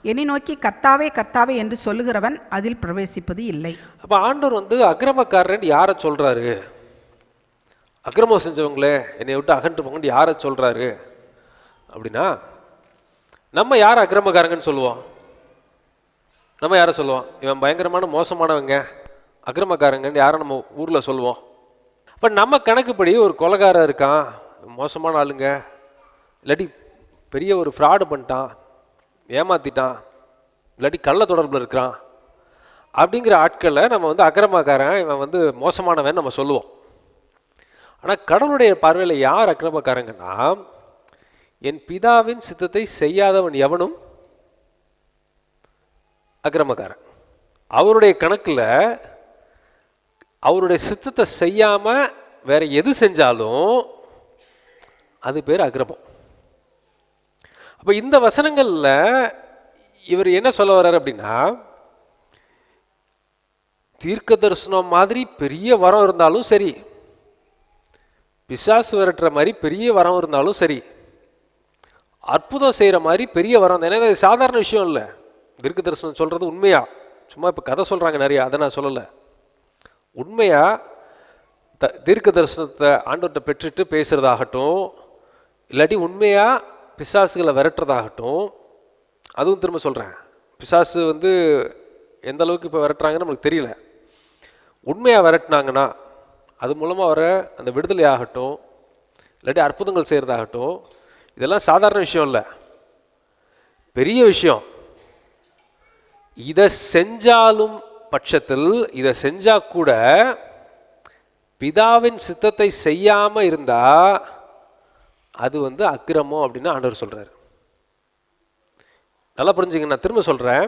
என்னை நோக்கி கர்த்தாவே கர்த்தாவே என்று சொல்லுகிறவன் அதில் பிரவேசிப்பது இல்லை. அப்போ ஆண்டவர் வந்து அக்கிரமக்காரன் யாரை சொல்கிறாரு? அக்கிரமம் செஞ்சவங்களே என்னை விட்டு அகன்று போங்கன்னு யாரை சொல்கிறாரு அப்படின்னா, நம்ம யார் அக்கிரமக்காரங்கன்னு சொல்லுவோம்? நம்ம யாரை சொல்லுவோம்? இவன் பயங்கரமான மோசமானவங்க, அக்கிரமக்காரங்கன்னு யாரை நம்ம ஊரில் சொல்லுவோம்? இப்போ நம்ம கணக்குப்படி ஒரு கொலைகாரன் இருக்கான், மோசமான ஆளுங்க, இல்லாட்டி பெரிய ஒரு ஃப்ராடு பண்ணிட்டான், ஏமாற்றிட்டான், இல்லாட்டி கள்ள தொடர்பில் இருக்கிறான் அப்படிங்கிற ஆட்களை நம்ம வந்து அக்கிரமக்காரன், இவன் வந்து மோசமானவன் நம்ம சொல்லுவோம். ஆனால் கடவுளுடைய பார்வையில் யார் அக்கிரமக்காரங்கன்னா, என் பிதாவின் சித்தத்தை செய்யாதவன் எவனும் அக்கிரமக்காரன். அவருடைய கணக்கில் அவருடைய சித்தத்தை செய்யாமல் வேற எது செஞ்சாலும் அது பேர் அக்கிரமம். அப்போ இந்த வசனங்களில் இவர் என்ன சொல்ல வர்றாரு அப்படின்னா, தீர்க்க தரிசனம் மாதிரி பெரிய வரம் இருந்தாலும் சரி, பிசாசு விரட்டுற மாதிரி பெரிய வரம் இருந்தாலும் சரி, அற்புதம் செய்கிற மாதிரி பெரிய வரம். ஏன்னா இது சாதாரண விஷயம் இல்லை. தீர்க்க தரிசனம் சொல்கிறது உண்மையா, சும்மா இப்போ கதை சொல்கிறாங்க நிறையா, அதை நான் சொல்லலை. உண்மையா தீர்க்க தரிசனத்தை ஆண்டவர்கிட்ட பெற்றுட்டு பேசுகிறதாகட்டும், இல்லாட்டி உண்மையாக பிசாசுகளை விரட்டுறதாகட்டும். அதுவும் திரும்ப சொல்கிறேன், பிசாசு எந்த அளவுக்கு இப்போ விரட்டுறாங்கன்னு நம்மளுக்கு தெரியல. உண்மையாக விரட்டினாங்கன்னா அது மூலமாக வர அந்த விடுதலை ஆகட்டும், இல்லாட்டி அற்புதங்கள் செய்கிறதாகட்டும், இதெல்லாம் சாதாரண விஷயம் இல்லை, பெரிய விஷயம். இதை செஞ்சாலும் பட்சத்தில், இதை செஞ்சால் கூட பிதாவின் சித்தத்தை செய்யாமல் இருந்தால் அது அக்கிரமம் அப்படின்னு ஆண்டவர் சொல்கிறார். நல்லா புரிஞ்சுங்க, நான் திரும்ப சொல்கிறேன்,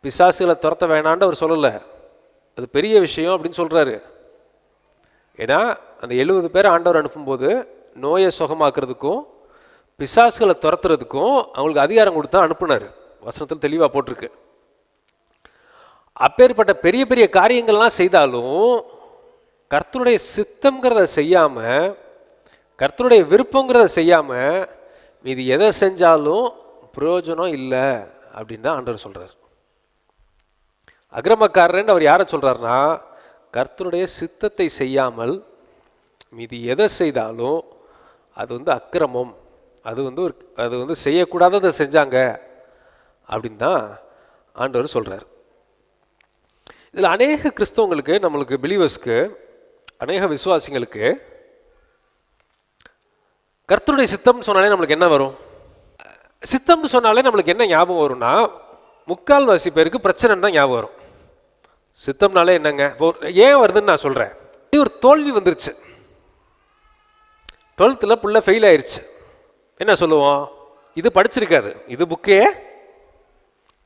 பிசாசுகளை துரத்த வேணான்னு அவர் சொல்லலை, அது பெரிய விஷயம் அப்படின்னு சொல்கிறாரு. ஏன்னா அந்த 70 பேர் ஆண்டவர் அனுப்பும்போது நோயை சுகமாக்குறதுக்கும் பிசாசுகளை துரத்துறதுக்கும் அவங்களுக்கு அதிகாரம் கொடுத்து தான் அனுப்புனார். வசனத்தில் தெளிவாக போட்டிருக்கு. அப்பேற்பட்ட பெரிய பெரிய காரியங்கள்லாம் செய்தாலும் கர்த்தருடைய சித்தம்ங்கிறத செய்யாமல், கர்த்தருடைய விருப்பங்கிறத செய்யாமல் மீது எதை செஞ்சாலும் பிரயோஜனம் இல்லை அப்படின்னு தான் ஆண்டவர் சொல்கிறார். அக்கிரமக்காரன் அவர் யாரை சொல்கிறாருன்னா, கர்த்தருடைய சித்தத்தை செய்யாமல் மீது எதை செய்தாலும் அது அக்கிரமம், அது செய்யக்கூடாததை செஞ்சாங்க அப்படின்னு தான் ஆண்டவர் சொல்கிறார். இதில் அநேக கிறிஸ்தவங்களுக்கு, நம்மளுக்கு பிலீவர்ஸ்க்கு, அநேக விசுவாசிங்களுக்கு கர்த்தருடைய சித்தம்னு சொன்னாலே நம்மளுக்கு என்ன வரும்? சித்தம்னு சொன்னாலே நம்மளுக்கு என்ன ஞாபகம் வரும்னா, முக்கால்வாசி பேருக்கு பிரச்சனைன்னு தான் ஞாபகம் வரும். சித்தம்னாலே என்னங்க ஏன் வருதுன்னு நான் சொல்கிறேன். இது ஒரு தோல்வி வந்துருச்சு. 12th புள்ள ஃபெயில் ஆயிடுச்சு. என்ன சொல்லுவோம்? இது படிச்சிருக்காது, இது புக்கே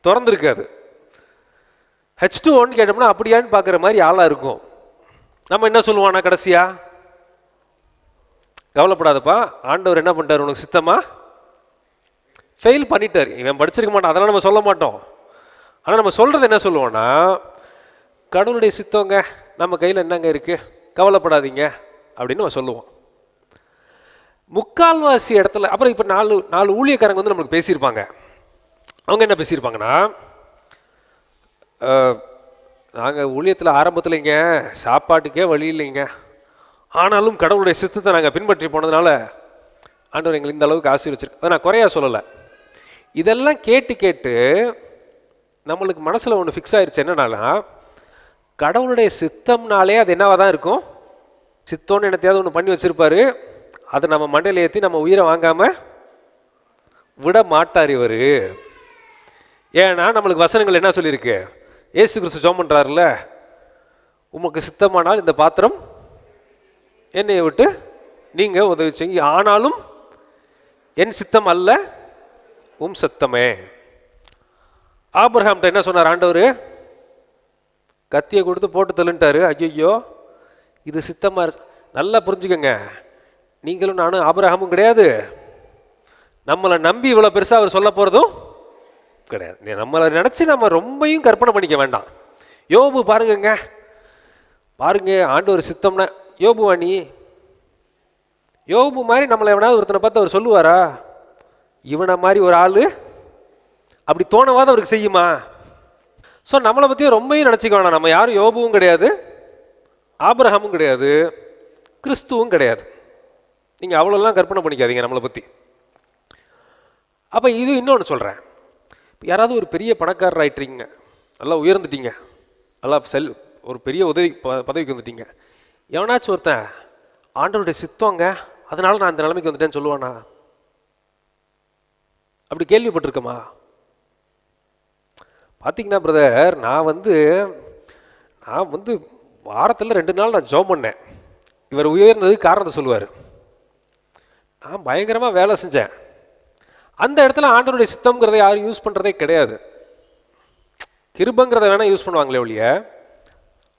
திறந்துருக்காது. H2O கேட்டோம்னா அப்படியான்னு பார்க்குற மாதிரி ஆளாக இருக்கும். நம்ம என்ன சொல்லுவானா கடைசியா? கவலைப்படாதப்பா, ஆண்டவர் என்ன பண்ணிட்டார் உனக்கு சித்தமா ஃபெயில் பண்ணிட்டார். இவன் படிச்சிருக்க மாட்டான், அதெல்லாம் நம்ம சொல்ல மாட்டோம். ஆனால் நம்ம சொல்கிறது என்ன சொல்லுவோன்னா, கடவுளுடைய சித்தங்க, நம்ம கையில் என்னங்க இருக்குது, கவலைப்படாதீங்க அப்படின்னு நம்ம சொல்லுவோம். முக்கால்வாசி இடத்துல அப்புறம் இப்போ நாலு ஊழியக்காரங்க நம்மளுக்கு பேசியிருப்பாங்க. அவங்க என்ன பேசியிருப்பாங்கன்னா, நாங்கள் ஊழியத்தில் ஆரம்பத்தில் இங்கே சாப்பாட்டுக்கே வழி இல்லைங்க, ஆனாலும் கடவுளுடைய சித்தத்தை நாங்கள் பின்பற்றி போனதுனால ஆண்டவர் எங்களை இந்த அளவுக்கு ஆசீர்வச்சிருக்கு. அதை நான் குறையா சொல்லலை. இதெல்லாம் கேட்டு கேட்டு நம்மளுக்கு மனசில் ஒன்று ஃபிக்ஸ் ஆயிடுச்சு. என்னன்னா, கடவுளுடைய சித்தம்னாலே அது என்னவாக தான் இருக்கும், சித்தம்னு என்னத்தையாவது ஒன்று பண்ணி வச்சுருப்பாரு, அதை நம்ம மண்டையில் ஏற்றி நம்ம உயிரை வாங்காமல் விட மாட்டார் இவர். ஏன்னா நம்மளுக்கு வசனங்கள் என்ன சொல்லியிருக்கு? ஏசு கிறிஸ்து ஜெபம் பண்ணுறாருல, உமக்கு சித்தமானால் இந்த பாத்திரம் என்னையை விட்டு நீங்கள் உதவி செய்யுங்க, ஆனாலும் என் சித்தம் அல்ல உம் சித்தமே. ஆபிரகாம்கிட்ட என்ன சொன்னார் ஆண்டவர்? கத்தியை கொடுத்து போட்டு தள்ளுன்ட்டாரு. ஐயோ இது சித்தமாக நல்லா புரிஞ்சுக்கங்க, நீங்களும் நானும் ஆபிரகாமும் கிடையாது, நம்மளை நம்பி இவ்வளோ பெருசாக அவர் சொல்ல போகிறதும் கிடையாது. நம்மளை நினச்சி நம்ம ரொம்பையும் கற்பனை பண்ணிக்க வேண்டாம். யோபு பாருங்க, ஆண்டவர் சித்தம்னா, யோபுவா நீ யோபு மாதிரி நம்மளை எவனாவது ஒருத்தனை பார்த்து அவர் சொல்லுவாரா? இவனை மாதிரி ஒரு ஆள் அப்படி தோணவாத அவருக்கு செய்யுமா? ஸோ நம்மளை பற்றியும் ரொம்பவும் நினச்சிக்க வேணாம். நம்ம யாரும் யோபுவும் கிடையாது, ஆபிரகாமும் கிடையாது, கிறிஸ்துவும் கிடையாது. நீங்கள் அவ்வளோலாம் கற்பனை பண்ணிக்காதீங்க நம்மளை பற்றி. அப்போ இது இன்னொன்று சொல்கிறேன், யாராவது ஒரு பெரிய பணக்காரர் ஆகிட்டீங்க, நல்லா உயர்ந்துட்டீங்க, நல்லா ஒரு பெரிய பதவிக்கு வந்துட்டீங்க, எவனாச்சும் ஒருத்தன் ஆண்டவருடைய சித்தங்க அதனால நான் இந்த நிலைமைக்கு வந்துட்டேன்னு சொல்லுவானா? அப்படி கேள்விப்பட்டிருக்கமா? பார்த்தீங்கன்னா பிரதர், நான் வாரத்தில் 2 நாள் நான் ஜெபம் பண்ணேன். இவர் உயர்ந்ததுக்கு காரணத்தை சொல்லுவார். நான் பயங்கரமாக வேலை செஞ்சேன். அந்த இடத்துல ஆண்டவருடைய சித்தம்ங்கிறத யாரும் யூஸ் பண்ணுறதே கிடையாது. கிருபங்கிறத வேணால் யூஸ் பண்ணுவாங்களே ஒழிய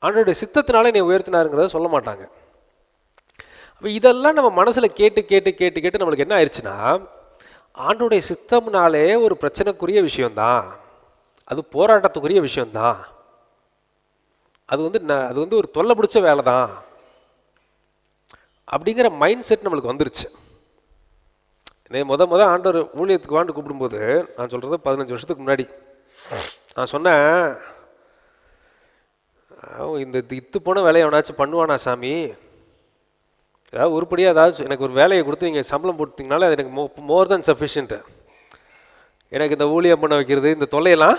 ஆண்டவருடைய சித்தத்தினால என்னை உயர்த்தினாருங்கிறத சொல்ல மாட்டாங்க. அப்போ இதெல்லாம் நம்ம மனசில் கேட்டு கேட்டு கேட்டு கேட்டு நம்மளுக்கு என்ன ஆயிடுச்சுன்னா, ஆண்டவருடைய சித்தம்னாலே ஒரு பிரச்சனைக்குரிய விஷயம்தான், அது போராட்டத்துக்குரிய விஷயம்தான், அது ஒரு தொல்லை பிடிச்ச வேலை தான் அப்படிங்கிற மைண்ட் செட் நம்மளுக்கு வந்துருச்சு. முத ஆண்டவர் ஊழியத்துக்கு வாண்டு கூப்பிடும்போது நான் சொல்கிறது 15 வருஷத்துக்கு முன்னாடி நான் சொன்னேன், இந்த இத்து போன வேலையை எவனாச்சும் பண்ணுவானா சாமி, ஏதாவது உருப்படியாக ஏதாவது எனக்கு ஒரு வேலையை கொடுத்து நீங்கள் சம்பளம் போட்டிங்கனால அது எனக்கு மோர் தென் சஃபிஷியன்ட்டு. எனக்கு இந்த ஊழியம் பண்ண வைக்கிறது இந்த தொல்லையெல்லாம்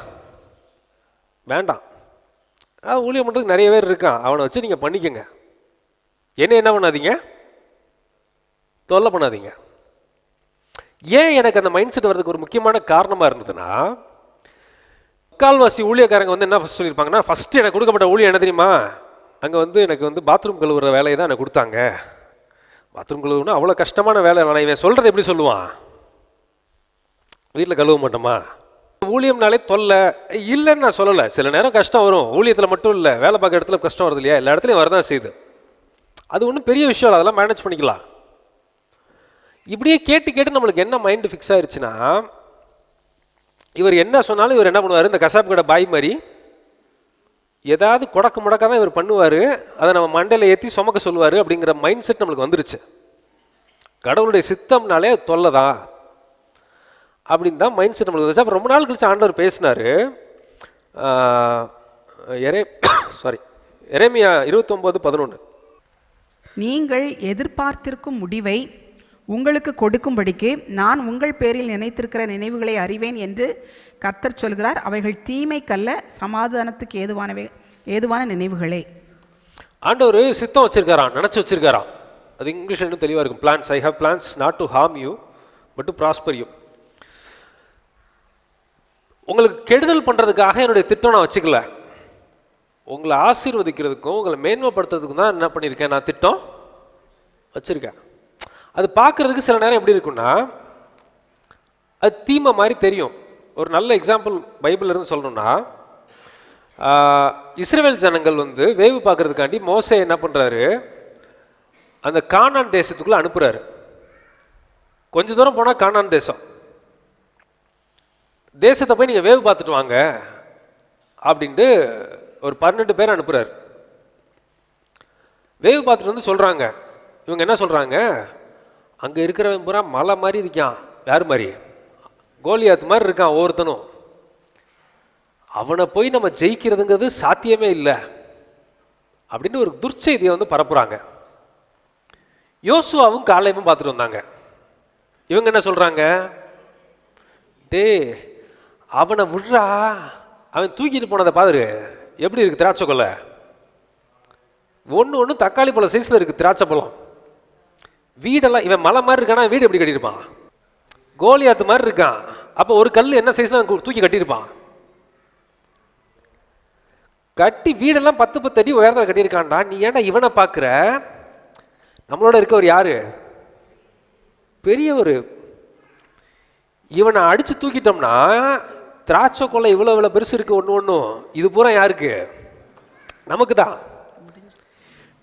வேண்டாம். ஊழியம் பண்ணுறதுக்கு நிறைய பேர் இருக்கான், அவனை வச்சு நீங்கள் பண்ணிக்கங்க, என்ன பண்ணாதீங்க, தொல்லை பண்ணாதீங்க. ஏன் எனக்கு அந்த மைண்ட் செட் வர்றதுக்கு ஒரு முக்கியமான காரணமாக இருந்ததுன்னா, முக்கால்வாசி ஊழியக்காரங்க வந்து என்ன ஃபஸ்ட் சொல்லியிருப்பாங்கன்னா, ஃபஸ்ட்டு எனக்கு கொடுக்கப்பட்ட ஊழியம் என்ன தெரியுமா, அங்கே எனக்கு பாத்ரூம் கழுவுற வேலையை தான் எனக்கு கொடுத்தாங்க. பாத்ரூம் கழுவுனா அவ்வளோ கஷ்டமான வேலை, நான் இவன் சொல்கிறது எப்படி சொல்லுவான், வீட்டில் கழுவ மாட்டோமா, ஊழியம்னாலே தொல்லை இல்லைன்னு நான் சொல்லலை. சில நேரம் கஷ்டம் வரும், ஊழியத்தில் மட்டும் இல்லை, வேலை பார்க்குற இடத்துல கஷ்டம் வருது இல்லையா, எல்லா இடத்துலையும் வரதான் செய்யுது. அது ஒன்றும் பெரிய விஷயம் இல்லை, அதெல்லாம் மேனேஜ் பண்ணிக்கலாம். இப்படியே கேட்டு நம்மளுக்கு என்ன மைண்டு ஃபிக்ஸ் ஆயிடுச்சுன்னா, இவர் என்ன சொன்னாலும் இவர் என்ன பண்ணுவார், இந்த கசாப்பு கடை பாய் மாதிரி ஏதாவது கொடக்கு முடக்காக தான் இவர் பண்ணுவார், அதை நம்ம மண்டையில் ஏற்றி சுமக்க சொல்லுவார் அப்படிங்கிற மைண்ட் செட் நம்மளுக்கு வந்துருச்சு. கடவுளுடைய சித்தம்னாலே தொல்லை தான் அப்படின்னு தான் மைண்ட் செட் நம்மளுக்கு வந்துச்சு. அப்புறம் ரொம்ப நாள் கழிச்சு ஆண்டவர் பேசினார். எரேமியா 29:11, நீங்கள் எதிர்பார்த்திருக்கும் முடிவை உங்களுக்கு கொடுக்கும்படிக்கு நான் உங்கள் பேரில் நினைத்திருக்கிற நினைவுகளை அறிவேன் என்று கர்த்தர் சொல்கிறார். அவைகள் தீமைக்கல்ல, சமாதானத்துக்கு ஏதுவான நினைவுகளே. ஆண்டவர் சித்தம் வச்சிருக்காராம், நினச்சி வச்சிருக்காராம். அது இங்கிலீஷில் இன்னும் தெளிவாக இருக்கும். Plans, I have plans not to harm you but to prosper you. உங்களுக்கு கெடுதல் பண்ணுறதுக்காக என்னுடைய திட்டம் நான் வச்சுக்கல, உங்களை ஆசீர்வதிக்கிறதுக்கும் உங்களை மேன்மைப்படுத்துறதுக்கும் தான் என்ன பண்ணியிருக்கேன், நான் திட்டம் வச்சுருக்கேன். அது பார்க்குறதுக்கு சில நேரம் எப்படி இருக்குன்னா, அது தீமை மாதிரி தெரியும். ஒரு நல்ல எக்ஸாம்பிள் பைபிள்ல இருந்து சொல்லணும்னா, இஸ்ரவேல் ஜனங்கள் வந்து வேவு பார்க்கறதுக்காண்டி மோசே என்ன பண்ணுறாரு, அந்த கானான் தேசத்துக்குள்ளே அனுப்புகிறாரு. கொஞ்சம் தூரம் போனால் கானான் தேசத்தை போய் நீங்கள் வேவு பார்த்துட்டு வாங்க அப்படின்ட்டு ஒரு 12 பேர் அனுப்புகிறார். வேவு பார்த்துட்டு வந்து சொல்கிறாங்க, இவங்க என்ன சொல்கிறாங்க, அங்கே இருக்கிறவன் பூரா மலை மாதிரி இருக்கான், யார் மாதிரி, கோலியாத் மாதிரி இருக்கான் ஒவ்வொருத்தனும், அவனை போய் நம்ம ஜெயிக்கிறதுங்கிறது சாத்தியமே இல்லை அப்படின்னு ஒரு துர்ச்செய்தியை வந்து பரப்புகிறாங்க. யோசுவாவும் காலேபும் பார்த்துட்டு வந்தாங்க. இவங்க என்ன சொல்கிறாங்க, டே அவனை விட்றா, அவன் தூக்கிட்டு போனதை பாரு எப்படி இருக்குது, திராட்சை கொலை ஒன்று தக்காளி பழம் சைஸில் இருக்குது திராட்சை பழம், வீடெல்லாம் இவன் மலை மாதிரி இருக்கானா, வீடு எப்படி கட்டியிருப்பான், கோலியாத்து மாதிரி இருக்கான், அப்போ ஒரு கல் என்ன சைஸ்ல தூக்கி கட்டியிருப்பான், கட்டி வீடெல்லாம் 10 அடி உயரத்தில் கட்டியிருக்கான்டா, நீ ஏன்டா இவனை பார்க்குற, நம்மளோட இருக்கவர் யாரு, பெரியவர், இவனை அடித்து தூக்கிட்டோம்னா திராட்சை கொலை இவ்வளோ பெருசு இருக்கு, ஒன்றும் இது பூரா யாருக்கு, நமக்கு தான்.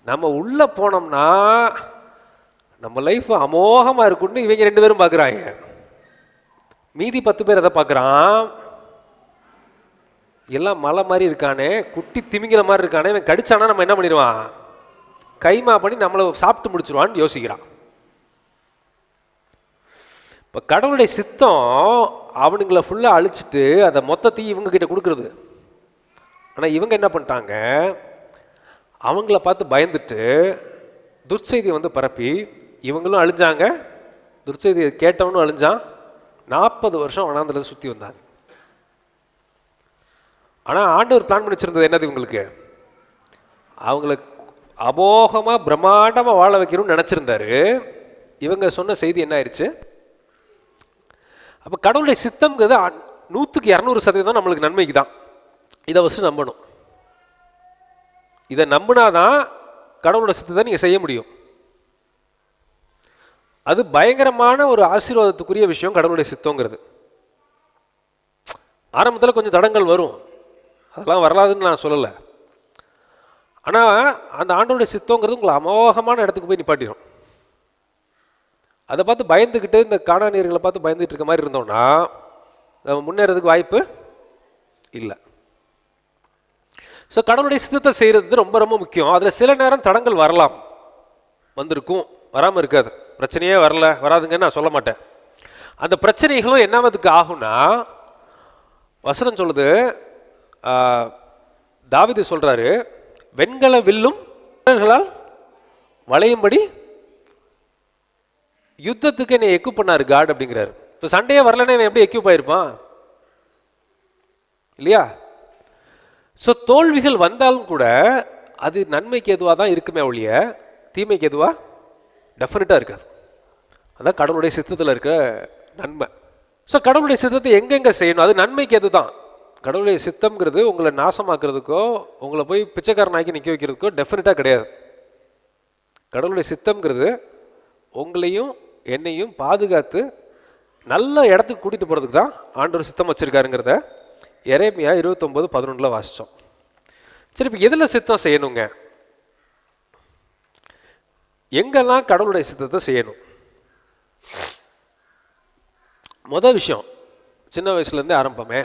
நம்ம உள்ளே போனோம்னா நம்ம லைஃப் அமோகமாக இருக்குன்னு இவங்க 2 பேரும் பார்க்குறாங்க. மீதி 10 பேர் எதை பார்க்குறான், எல்லாம் மலை மாதிரி இருக்கானே, குட்டி திமிங்கிற மாதிரி இருக்கானே, இவன் கடிச்சானா நம்ம என்ன பண்ணிடுவான், கைமா பண்ணி நம்மளை சாப்பிட்டு முடிச்சிருவான்னு யோசிக்கிறான். இப்போ கடவுளுடைய சித்தம் அவனுங்களை ஃபுல்லாக அழிச்சிட்டு அதை மொத்தத்தையும் இவங்க கிட்ட கொடுக்குறது. ஆனால் இவங்க என்ன பண்ணிட்டாங்க, அவங்கள பார்த்து பயந்துட்டு துர்ச்செய்தியை வந்து பரப்பி இவங்களும் அழிஞ்சாங்க, துர்ச்செய்தியை கேட்டவனும் அழிஞ்சான். 40 வருஷம் வனாந்தரத்தை சுற்றி வந்தாங்க. ஆனால் ஆண்டவர் பிளான் பண்ணி வச்சிருந்தது என்னது, இவங்களுக்கு அவங்கள அமோகமாக பிரம்மாண்டமாக வாழ வைக்கணும்னு நினச்சிருந்தாரு. இவங்க சொன்ன செய்தி என்ன ஆயிடுச்சு, அப்போ கடவுளுடைய சித்தம்ங்கிறது 100% நம்மளுக்கு நன்மைக்கு தான். இதை வச்சு நம்பணும். இதை நம்பினாதான் கடவுளோட சித்தத்தை நீங்கள் செய்ய முடியும். அது பயங்கரமான ஒரு ஆசீர்வாதத்துக்குரிய விஷயம் கடவுளுடைய சித்தங்கிறது. ஆரம்பத்தில் கொஞ்சம் தடங்கள் வரும், அதெல்லாம் வரலாதுன்னு நான் சொல்லலை. ஆனால் அந்த ஆண்டோடைய சித்தங்கிறது உங்களை அமோகமான இடத்துக்கு போய் நிப்பாட்டிடும். அதை பார்த்து பயந்துக்கிட்டு இந்த கானானியர்களை பார்த்து பயந்துட்டு இருக்க மாதிரி இருந்தோம்னா நம்ம முன்னேறதுக்கு வாய்ப்பு இல்லை. ஸோ கடவுளுடைய சித்தத்தை செய்கிறது ரொம்ப ரொம்ப முக்கியம். அதில் சில நேரம் தடங்கள் வரலாம், வந்திருக்கும், வராமல் இருக்காது. பிரச்சனையே வராதுங்கன்னு நான் சொல்ல மாட்டேன். அந்த பிரச்சனைகளும் என்னவதுக்கு ஆகும்னா, வசனம் சொல்லுது, தாவீது சொல்றாரு, வெண்கல வில்லும் வீரர்களால் வளையும்படி யுத்தத்துக்கு என்னை எக்யூப் பண்ணாரு காட் அப்படிங்கிறாரு. இப்போ சண்டையே வரலன்னா இவன் எப்படி எக்யூப் ஆயிருப்பான் இல்லையா? ஸோ தோல்விகள் வந்தாலும் கூட அது நன்மைக்கு எதுவாக தான் இருக்குமே ஒழிய தீமைக்கு எதுவா டெஃபினட்டாக இருக்காது. அதான் கடவுளுடைய சித்தத்தில் இருக்க நன்மை. ஸோ கடவுளுடைய சித்தத்தை எங்கெங்கே செய்யணும், அது நன்மைக்கு எது தான். கடவுளுடைய சித்தம்ங்கிறது உங்களை நாசமாக்குறதுக்கோ உங்களை போய் பிச்சைக்காரனாக்கி நிற்க வைக்கிறதுக்கோ டெஃபினட்டாக கிடையாது. கடவுளுடைய சித்தம்ங்கிறது உங்களையும் என்னையும் பாதுகாத்து நல்ல இடத்துக்கு கூட்டிகிட்டு போகிறதுக்கு தான் ஆண்டவர் சித்தம் வச்சுருக்காருங்கிறத எரேமியா 29:11 வாசித்தோம். சரி, இப்போ எதில் சித்தம் செய்யணுங்க? எங்கெல்லாம் கடவுளுடைய சித்தத்தை செய்யணும்? மொதல் விஷயம், சின்ன வயசுலேருந்தே ஆரம்பமே,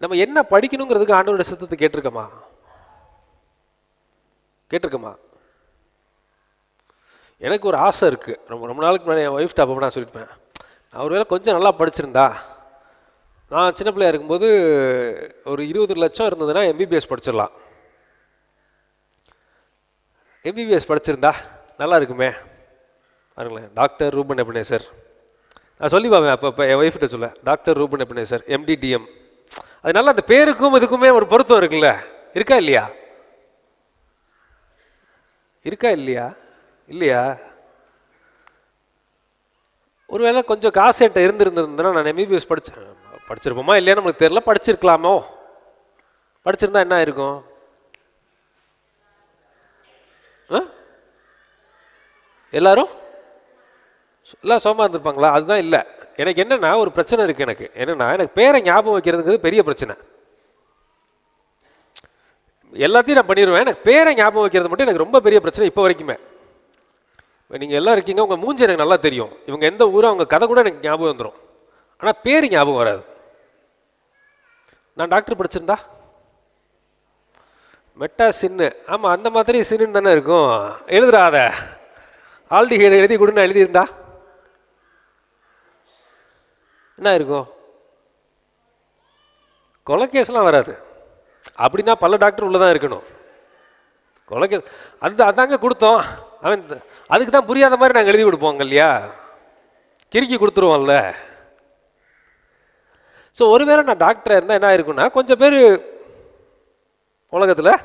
நம்ம என்ன படிக்கணுங்கிறதுக்கு ஆண்டவருடைய சித்தத்தை கேட்டிருக்கோமா? எனக்கு ஒரு ஆசை இருக்குது. ரொம்ப நாளுக்கு முன்னாடி என் ஒய்ஃப்ட்ட அப்போ நான் சொல்லியிருப்பேன், நான் ஒருவேளை கொஞ்சம் நல்லா படிச்சிருந்தா, நான் சின்ன பிள்ளையா இருக்கும்போது ஒரு 20 லட்சம் இருந்ததுன்னா எம்பிபிஎஸ் படிச்சிடலாம். எம்பிபிஎஸ் படிச்சிருந்தா நல்லா இருக்குமே. பாருங்களேன், டாக்டர் ரூபன் எபினேசர், நான் சொல்லி பார்ப்பேன் அப்போ என் ஒய்ஃப்கிட்ட சொல்ல, டாக்டர் ரூபன் எபினேசர் MD-DM. அதனால அந்த பேருக்கும் இதுக்குமே ஒரு பொருத்தம் இருக்குல்ல, இருக்கா இல்லையா? இல்லையா? ஒருவேளை கொஞ்சம் காசு என்கிட்ட இருந்திருந்ததுன்னா நான் எம்பிபிஎஸ் படிச்சிருப்போமா இல்லையா நம்மளுக்கு தெரியல, படிச்சிருக்கலாமோ. படிச்சிருந்தா என்ன ஆயிருக்கும்? எல்லாரும் எல்லாம் சோமா இருந்திருப்பாங்களா? அதுதான் இல்லை. எனக்கு என்னன்னா ஒரு பிரச்சனை இருக்கு. எனக்கு பேரை ஞாபகம் வைக்கிறதுங்கிறது பெரிய பிரச்சனை. எல்லாத்தையும் நான் பண்ணிடுவேன், எனக்கு பேரை ஞாபகம் வைக்கிறது மட்டும் எனக்கு ரொம்ப பெரிய பிரச்சனை இப்போ வரைக்குமே. நீங்கள் எல்லாம் இருக்கீங்க, உங்கள் மூஞ்சி எனக்கு நல்லா தெரியும், இவங்க எந்த ஊரோ அவங்க கதை கூட எனக்கு ஞாபகம் வந்துடும், ஆனால் பேர் ஞாபகம் வராது. நான் டாக்டர் படிச்சிருந்தா மெட்டா சின்னு, ஆமாம் அந்த மாதிரி சின்னு தானே இருக்கும், எழுதுறாத ஆல்டிஹைடு எழுதி கொடுன்னு எழுதியிருந்தா என்ன இருக்கும்? கொலைகேஸ்லாம் வராது. அப்படின்னா பல டாக்டர் உள்ளதான் இருக்கணும். கொலைகேஸ் அதாங்க கொடுத்தோம், அவன் அதுக்கு தான் புரியாத மாதிரி நாங்கள் எழுதி கொடுப்போங்க இல்லையா, கிறுக்கி கொடுத்துருவோம்ல. ஸோ ஒருவேளை நான் டாக்டராக இருந்தால் என்ன இருக்குன்னா, கொஞ்சம் பேர் உலகத்தில்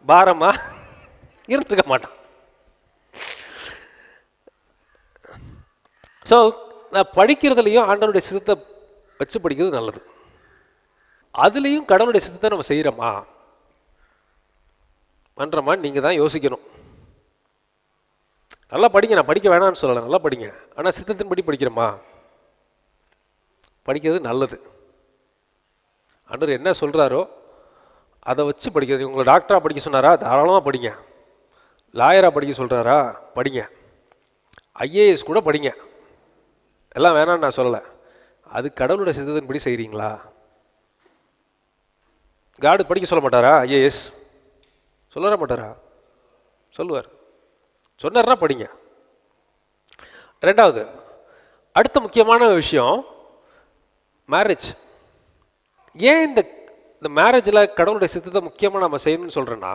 பாரமாக இருந்துருக்க மாட்டான். ஸோ நான் படிக்கிறதுலையும் ஆண்டவருடைய சித்தத்தை வச்சு படிக்கிறது நல்லது. அதுலேயும் கடவுளுடைய சித்தத்தை நம்ம செய்கிறோமா பண்ணுறோமா நீங்கள் தான் யோசிக்கணும். நல்லா படிங்க, நான் படிக்க வேணான்னு சொல்லலை, நல்லா படிங்க, ஆனால் சித்தத்தின்படி படிக்கிறோமா? படிக்கிறது நல்லது. ஆண்டவர் என்ன சொல்கிறாரோ அதை வச்சு படிக்கிறது. உங்களை டாக்டராக படிக்க சொன்னாரா? தாராளமாக படிங்க. லாயராக படிக்க சொல்கிறாரா? படிங்க. IAS கூட படிங்க, எல்லாம் வேணான்னு நான் சொல்லலை. அது கடவுளுடைய சித்தத்தின்படி செய்கிறீங்களா? காடு படிக்க சொல்ல மாட்டாரா? IAS சொல்ல மாட்டாரா? சொல்லுவார். சொன்னார்னா படிங்க. ரெண்டாவது, அடுத்த முக்கியமான விஷயம் மேரேஜ். ஏன் இந்த மேரேஜில் கடவுளுடைய சித்தத்தை முக்கியமாக நம்ம செய்யணும்னு சொல்கிறேன்னா,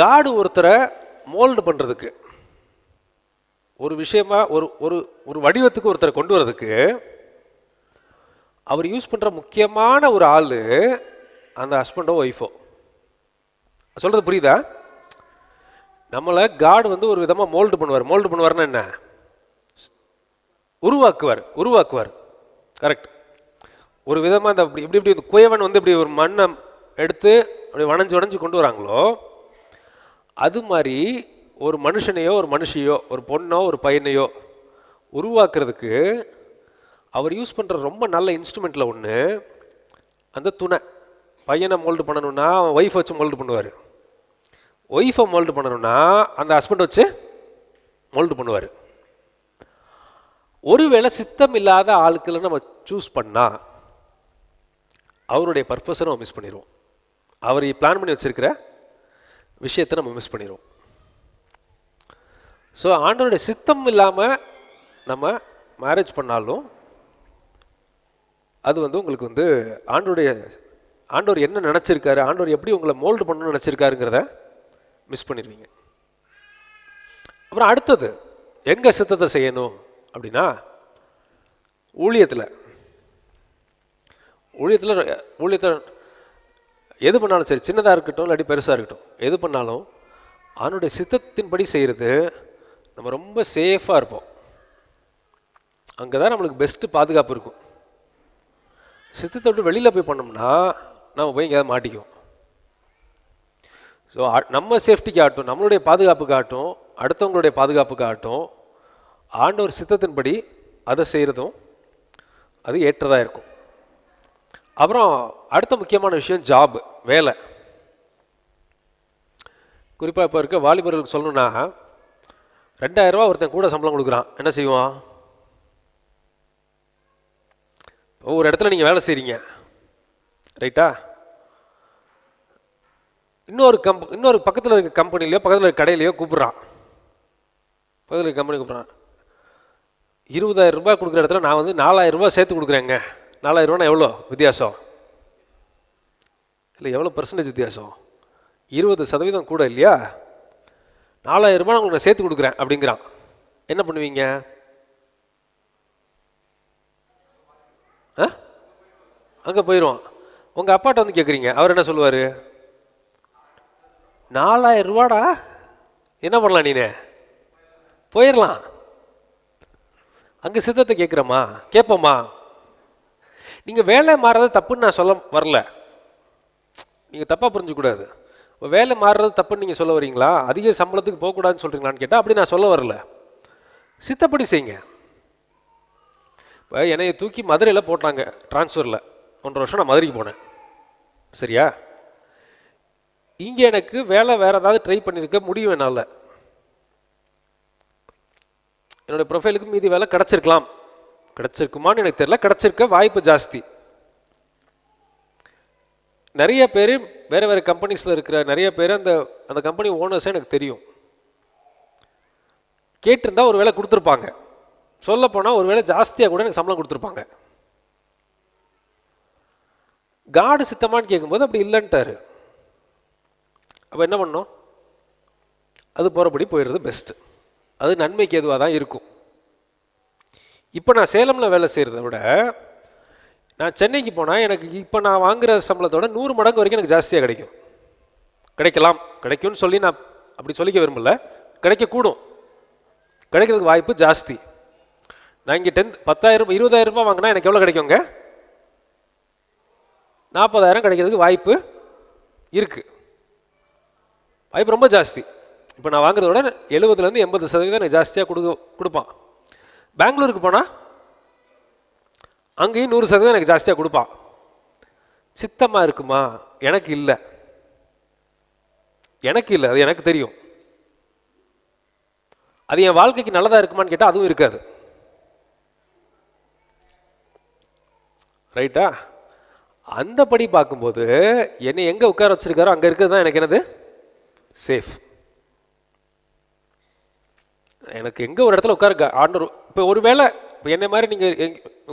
காடு ஒருத்தரை மோல்டு பண்ணுறதுக்கு, ஒரு விஷயமா ஒரு வடிவத்துக்கு ஒருத்தரை கொண்டு வரதுக்கு அவர் யூஸ் பண்ணுற முக்கியமான ஒரு ஆள் அந்த ஹஸ்பண்டோ ஒய்ஃபோ. சொல்கிறது புரியுதா? நம்மளை காட் ஒரு விதமாக மோல்டு பண்ணுவார். மோல்டு பண்ணுவார்னா என்ன? உருவாக்குவார். கரெக்ட். ஒரு விதமாக இந்த இப்படி குயவன் இப்படி ஒரு மண்ணை எடுத்து அப்படி வணைஞ்சு கொண்டு வராங்களோ, அது மாதிரி ஒரு மனுஷனையோ ஒரு மனுஷியோ ஒரு பொண்ணோ ஒரு பையனையோ உருவாக்குறதுக்கு அவர் யூஸ் பண்ணுற ரொம்ப நல்ல இன்ஸ்ட்ருமெண்ட்டில் ஒன்று அந்த துணை. பையனை மோல்டு பண்ணணும்னா அவன் ஒய்ஃபை வச்சு மோல்டு பண்ணுவார், ஒய்ஃபை மோல்டு பண்ணணும்னா அந்த ஹஸ்பண்ட் வச்சு மோல்டு பண்ணுவார். ஒருவேளை சித்தம் இல்லாத ஆட்களை நம்ம சூஸ் பண்ணால் அவருடைய பர்பஸை நம்ம மிஸ் பண்ணிடுவோம். அவர் பிளான் பண்ணி வச்சிருக்கிற விஷயத்தை நம்ம மிஸ் பண்ணிடுவோம். ஸோ ஆண்டவருடைய சித்தம் இல்லாமல் நம்ம மேரேஜ் பண்ணாலும் அது வந்து உங்களுக்கு வந்து ஆண்டவர் என்ன நினச்சிருக்காரு, ஆண்டவர் எப்படி உங்களை மோல்டு பண்ணணும்னு நினச்சிருக்காருங்கிறத மிஸ் பண்ணிடுவீங்க. அப்புறம் அடுத்தது எங்கே சித்தத்தை செய்யணும் அப்படின்னா, ஊழியத்தில் எது பண்ணாலும் சரி, சின்னதாக இருக்கட்டும் இல்லாட்டி பெருசாக இருக்கட்டும், எது பண்ணாலும் அவனுடைய சித்தத்தின்படி செய்கிறது நம்ம ரொம்ப சேஃபாக இருப்போம். அங்கே தான் நம்மளுக்கு பெஸ்ட்டு பாதுகாப்பு இருக்கும். சித்தத்தை விட்டு வெளியில் போய் பண்ணோம்னா நம்ம போய் எங்கேயாவது மாட்டிக்குவோம். ஸோ நம்ம சேஃப்டிக்காகட்டும், நம்மளுடைய பாதுகாப்புக்காகட்டும், அடுத்தவங்களுடைய பாதுகாப்புக்காகட்டும் ஆண்டவர் சித்தத்தின்படி அதை செய்கிறதும் அது ஏற்றதாக இருக்கும். அப்புறம் அடுத்த முக்கியமான விஷயம் ஜாப், வேலை. குறிப்பாக இப்போ இருக்க வாலிபர்களுக்கு சொல்லணுன்னா, 2000 ரூபா ஒருத்தன் கூட சம்பளம் கொடுக்குறான், என்ன செய்வான்? ஒரு இடத்துல நீங்கள் வேலை செய்கிறீங்க, ரைட்டா? இன்னொரு பக்கத்தில் இருக்க கம்பெனிலையோ பக்கத்தில் இருக்க கடையிலையோ கூப்பிட்றான், பக்கத்தில் இருக்க கம்பெனி கூப்பிட்றான், 20,000 ரூபாய் கொடுக்குற இடத்துல நான் வந்து 4,000 ரூபாய் சேர்த்து கொடுக்குறேங்க. 4,000 ரூபானா எவ்வளோ வித்தியாசம்? இல்லை, எவ்வளோ பர்சன்டேஜ் வித்தியாசம்? 20% கூட இல்லையா? 4,000 ரூபாய் உங்களுக்கு நான் சேர்த்து கொடுக்குறேன் அப்படிங்கிறான். என்ன பண்ணுவீங்க? அங்கே போயிடுவான். உங்கள் அப்பாட்ட வந்து கேட்குறீங்க, அவர் என்ன சொல்லுவார்? 4,000 ரூபாடா, என்ன பண்ணலாம்? நீனே போயிடலாம். அங்கே சித்தத்தை கேட்போமா? நீங்கள் வேலை மாறுறது தப்புன்னு நான் சொல்ல வரல, நீங்கள் தப்பாக புரிஞ்சுக்கூடாது. இப்போ வேலை மாறுறது தப்புன்னு நீங்கள் சொல்ல வரீங்களா? அதிக சம்பளத்துக்கு போகக்கூடாதுன்னு சொல்கிறீங்களான்னு கேட்டால் அப்படி நான் சொல்ல வரல. சித்தப்படி செய்யுங்க. இப்போ என்னையை தூக்கி மதுரையில் போட்டாங்க ட்ரான்ஸ்ஃபரில், 1.5 வருஷம் நான் மதுரைக்கு போனேன், சரியா? இங்கே எனக்கு வேலை வேறு ஏதாவது ட்ரை பண்ணியிருக்க முடியும் என்னால். என்னோடய ப்ரொஃபைலுக்கு மீதி வேலை கிடச்சிருக்குமான்னு எனக்கு தெரியல, கிடச்சிருக்க வாய்ப்பு ஜாஸ்தி. நிறைய பேர் வேறு கம்பெனிஸில் இருக்கிற நிறைய பேர் அந்த கம்பெனி ஓனர்ஸே எனக்கு தெரியும். கேட்டிருந்தா ஒரு வேலை கொடுத்துருப்பாங்க, சொல்லப்போனால் ஒரு வேலை ஜாஸ்தியாக கூட எனக்கு சம்பளம் கொடுத்துருப்பாங்க. காடு சித்தமானு கேட்கும்போது அப்படி இல்லைன்ட்டாரு. அப்போ என்ன பண்ணோம்? அது போகிறபடி போயிடுறது பெஸ்ட்டு. அது நன்மைக்கு எதுவாக தான் இருக்கும். இப்போ நான் சேலமில் வேலை செய்கிறத விட நான் சென்னைக்கு போனால் எனக்கு இப்போ நான் வாங்குகிற சம்பளத்தோட 100 மடங்கு வரைக்கும் எனக்கு ஜாஸ்தியாக கிடைக்கும்னு சொல்லி நான் அப்படி சொல்லிக்க விரும்பல, கிடைக்கக்கூடும், கிடைக்கிறதுக்கு வாய்ப்பு ஜாஸ்தி. நான் இங்கே 10,000 20,000 ரூபாய் வாங்கினா எனக்கு எவ்வளோ கிடைக்குங்க? 40,000 கிடைக்கிறதுக்கு வாய்ப்பு இருக்குது. வாய்ப்பு ரொம்ப ஜாஸ்தி. இப்போ நான் வாங்குறத விட 70% 80% எனக்கு ஜாஸ்தியாக கொடுப்பான். பெங்களூருக்கு போனால் அங்கேயும் 100% எனக்கு ஜாஸ்தியாக கொடுப்பான். சித்தமாக இருக்குமா? எனக்கு இல்லை, அது எனக்கு தெரியும். அது என் வாழ்க்கைக்கு நல்லதாக இருக்குமான்னு கேட்டால் அதுவும் இருக்காது, ரைட்டா? அந்த படி பார்க்கும்போது என்னை எங்கே உட்கார வச்சிருக்காரோ அங்கே இருக்கிறது தான் எனக்கு என்னது சேஃப். எனக்கு எங்கே ஒரு இடத்துல உட்கார ஆண்டர். இப்போ ஒரு வேளை இப்போ என்ன மாதிரி நீங்கள்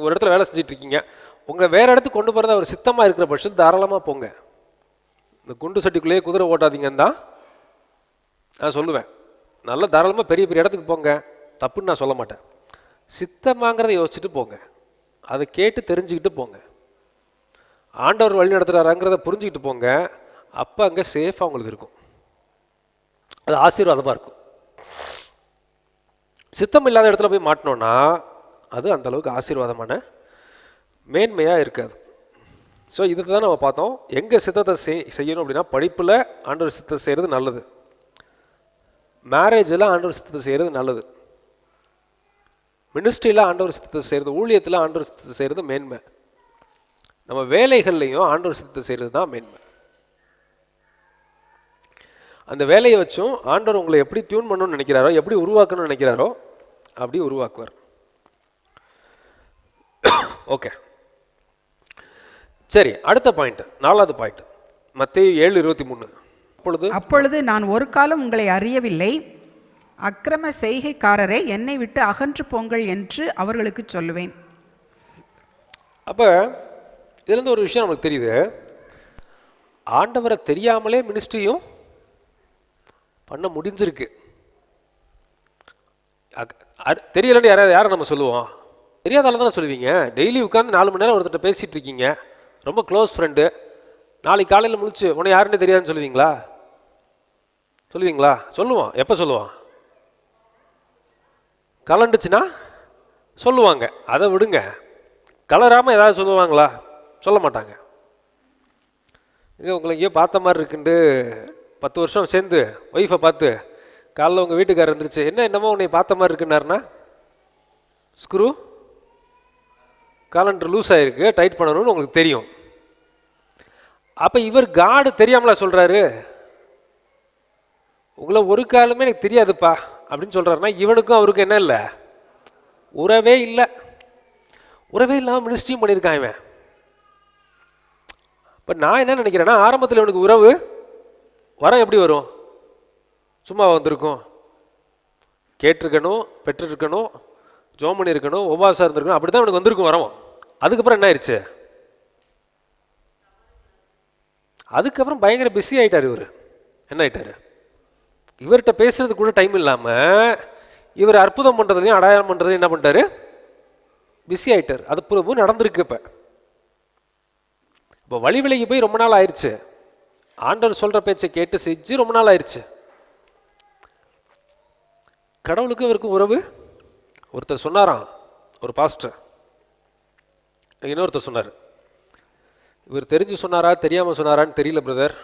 ஒரு இடத்துல வேலை செஞ்சுட்டு இருக்கீங்க, உங்களை வேறு இடத்துக்கு கொண்டு போகிறதா ஒரு சித்தமாக இருக்கிற பட்சத்தில் தாராளமாக போங்க. இந்த குண்டு சட்டிக்குள்ளேயே குதிரை ஓட்டாதீங்கன்னு தான் நான் சொல்லுவேன். நல்லா தாராளமாக பெரிய பெரிய இடத்துக்கு போங்க, தப்புன்னு நான் சொல்ல மாட்டேன். சித்தமாங்கிறத யோசிச்சுட்டு போங்க, அதை கேட்டு தெரிஞ்சுக்கிட்டு போங்க, ஆண்டவர் வழி நடத்துகிறாராங்கிறத புரிஞ்சுக்கிட்டு போங்க. அப்போ அங்கே சேஃபாக உங்களுக்கு இருக்கும், அது ஆசீர்வாதமாக இருக்கும். சித்தம் இல்லாத இடத்துல போய் மாட்டினோன்னா அது அந்தளவுக்கு ஆசீர்வாதமான மேன்மையாக இருக்காது. ஸோ இதை தான் நம்ம பார்த்தோம். எங்கே சித்தத்தை செய்யணும் அப்படின்னா, படிப்பில் ஆண்டவர் சித்தத்தை செய்கிறது நல்லது, மேரேஜில் ஆண்டவர் சித்தத்தை செய்கிறது நல்லது, மினிஸ்ட்ரியில் ஆண்டவர் சித்தத்தை செய்கிறது, ஊழியத்தில் ஆண்டவர் சித்தத்தை செய்கிறது மேன்மை, நம்ம வேலைகள்லையும் ஆண்டவர் சித்தத்தை செய்கிறது தான் மேன்மை. அந்த வேலையை வச்சும் ஆண்டவர் உங்களை எப்படி டியூன் பண்ணணும்னு நினைக்கிறாரோ, எப்படி உருவாக்கணும்னு நினைக்கிறாரோ அப்படி உருவாக்குவார். ஓகே, சரி, அடுத்த பாயிண்ட், 4வது பாயிண்ட், மத்தேயு 7:23. அப்பொழுது நான் ஒரு காலம் உங்களை அறியவில்லை, அக்கிரம செய்கைக்காரரே என்னை விட்டு அகன்று போங்கள் என்று அவர்களுக்கு சொல்லுவேன். அப்போ இதுலேருந்து ஒரு விஷயம் நமக்கு தெரியுது, ஆண்டவரை தெரியாமலே மினிஸ்ட்ரியும் பண்ண முடிஞ்சிருக்கு. தெரியலன்னு யாரை நம்ம சொல்லுவோம்? தெரியாதால தானே சொல்லுவீங்க. டெய்லி உட்காந்து 4 மணி நேரம் ஒருத்தர் பேசிகிட்டு இருக்கீங்க, ரொம்ப க்ளோஸ் ஃப்ரெண்டு, நாளைக்கு காலையில் முழிச்சு உன்னை யாருன்னு தெரியாதுன்னு சொல்லுவீங்களா? சொல்லுவோம். எப்போ சொல்லுவோம்? கலண்டுச்சுன்னா சொல்லுவாங்க. அதை விடுங்க, கலராமல் ஏதாவது சொல்லுவாங்களா? சொல்ல மாட்டாங்க. உங்களை எங்கேயோ பார்த்த மாதிரி இருக்குன்ட்டு 10 வருஷம் சேர்ந்து ஒய்ஃபை பார்த்து காலைல உங்கள் வீட்டுக்காரர் இருந்துருச்சு, என்னமோ உன்னை பார்த்த மாதிரி இருக்குன்னாருன்னா ஸ்க்ரூ காலண்டர் லூஸ் ஆகிருக்கு, டைட் பண்ணணும்னு உங்களுக்கு தெரியும். அப்போ இவர் காடு தெரியாமலா சொல்கிறாரு? உங்களை ஒரு காலமே எனக்கு தெரியாதுப்பா அப்படின்னு சொல்கிறாருன்னா இவனுக்கும் அவருக்கும் என்ன இல்லை? உறவே இல்லை. உறவே இல்லாமல் மினிஸ்ட்ரியும் பண்ணியிருக்கான் இவன். இப்போ நான் என்ன நினைக்கிறேன்னா, ஆரம்பத்தில் இவனுக்கு உறவு வரம் எப்படி வரும்? சும்மா வந்திருக்கும், கேட்டிருக்கணும், பெற்றிருக்கணும், ஜோம் பண்ணியிருக்கணும், உபவாசம் இருந்திருக்கணும், அப்படி தான் இவனுக்கு வந்திருக்கும் வரம். அதுக்கப்புறம் என்ன ஆயிடுச்சு? அதுக்கப்புறம் பயங்கர பிஸி ஆகிட்டார் இவர். என்ன ஆகிட்டார்? இவர்கிட்ட பேசுறது கூட டைம் இல்லாமல் இவர் அற்புதம் பண்ணுறதுலையும் அடையாளம் பண்ணுறதையும் என்ன பண்ணிட்டாரு? பிஸி ஆகிட்டார். அது பூரா நடந்திருக்கு. இப்போ வழி விலகி போய் ரொம்ப நாள் ஆயிடுச்சு. ஆண்டவர் சொல்கிற பேச்சை கேட்டு செஞ்சு ரொம்ப நாள் ஆயிடுச்சு. கடவுளுக்கு இவருக்கு உறவு. ஒருத்தர் சொன்னாராம், ஒரு பாஸ்டர், இன்னொருத்தர் சொன்னார், இவர் தெரிஞ்சு சொன்னாரா தெரியாமல் சொன்னாரான்னு தெரியல பிரதர்,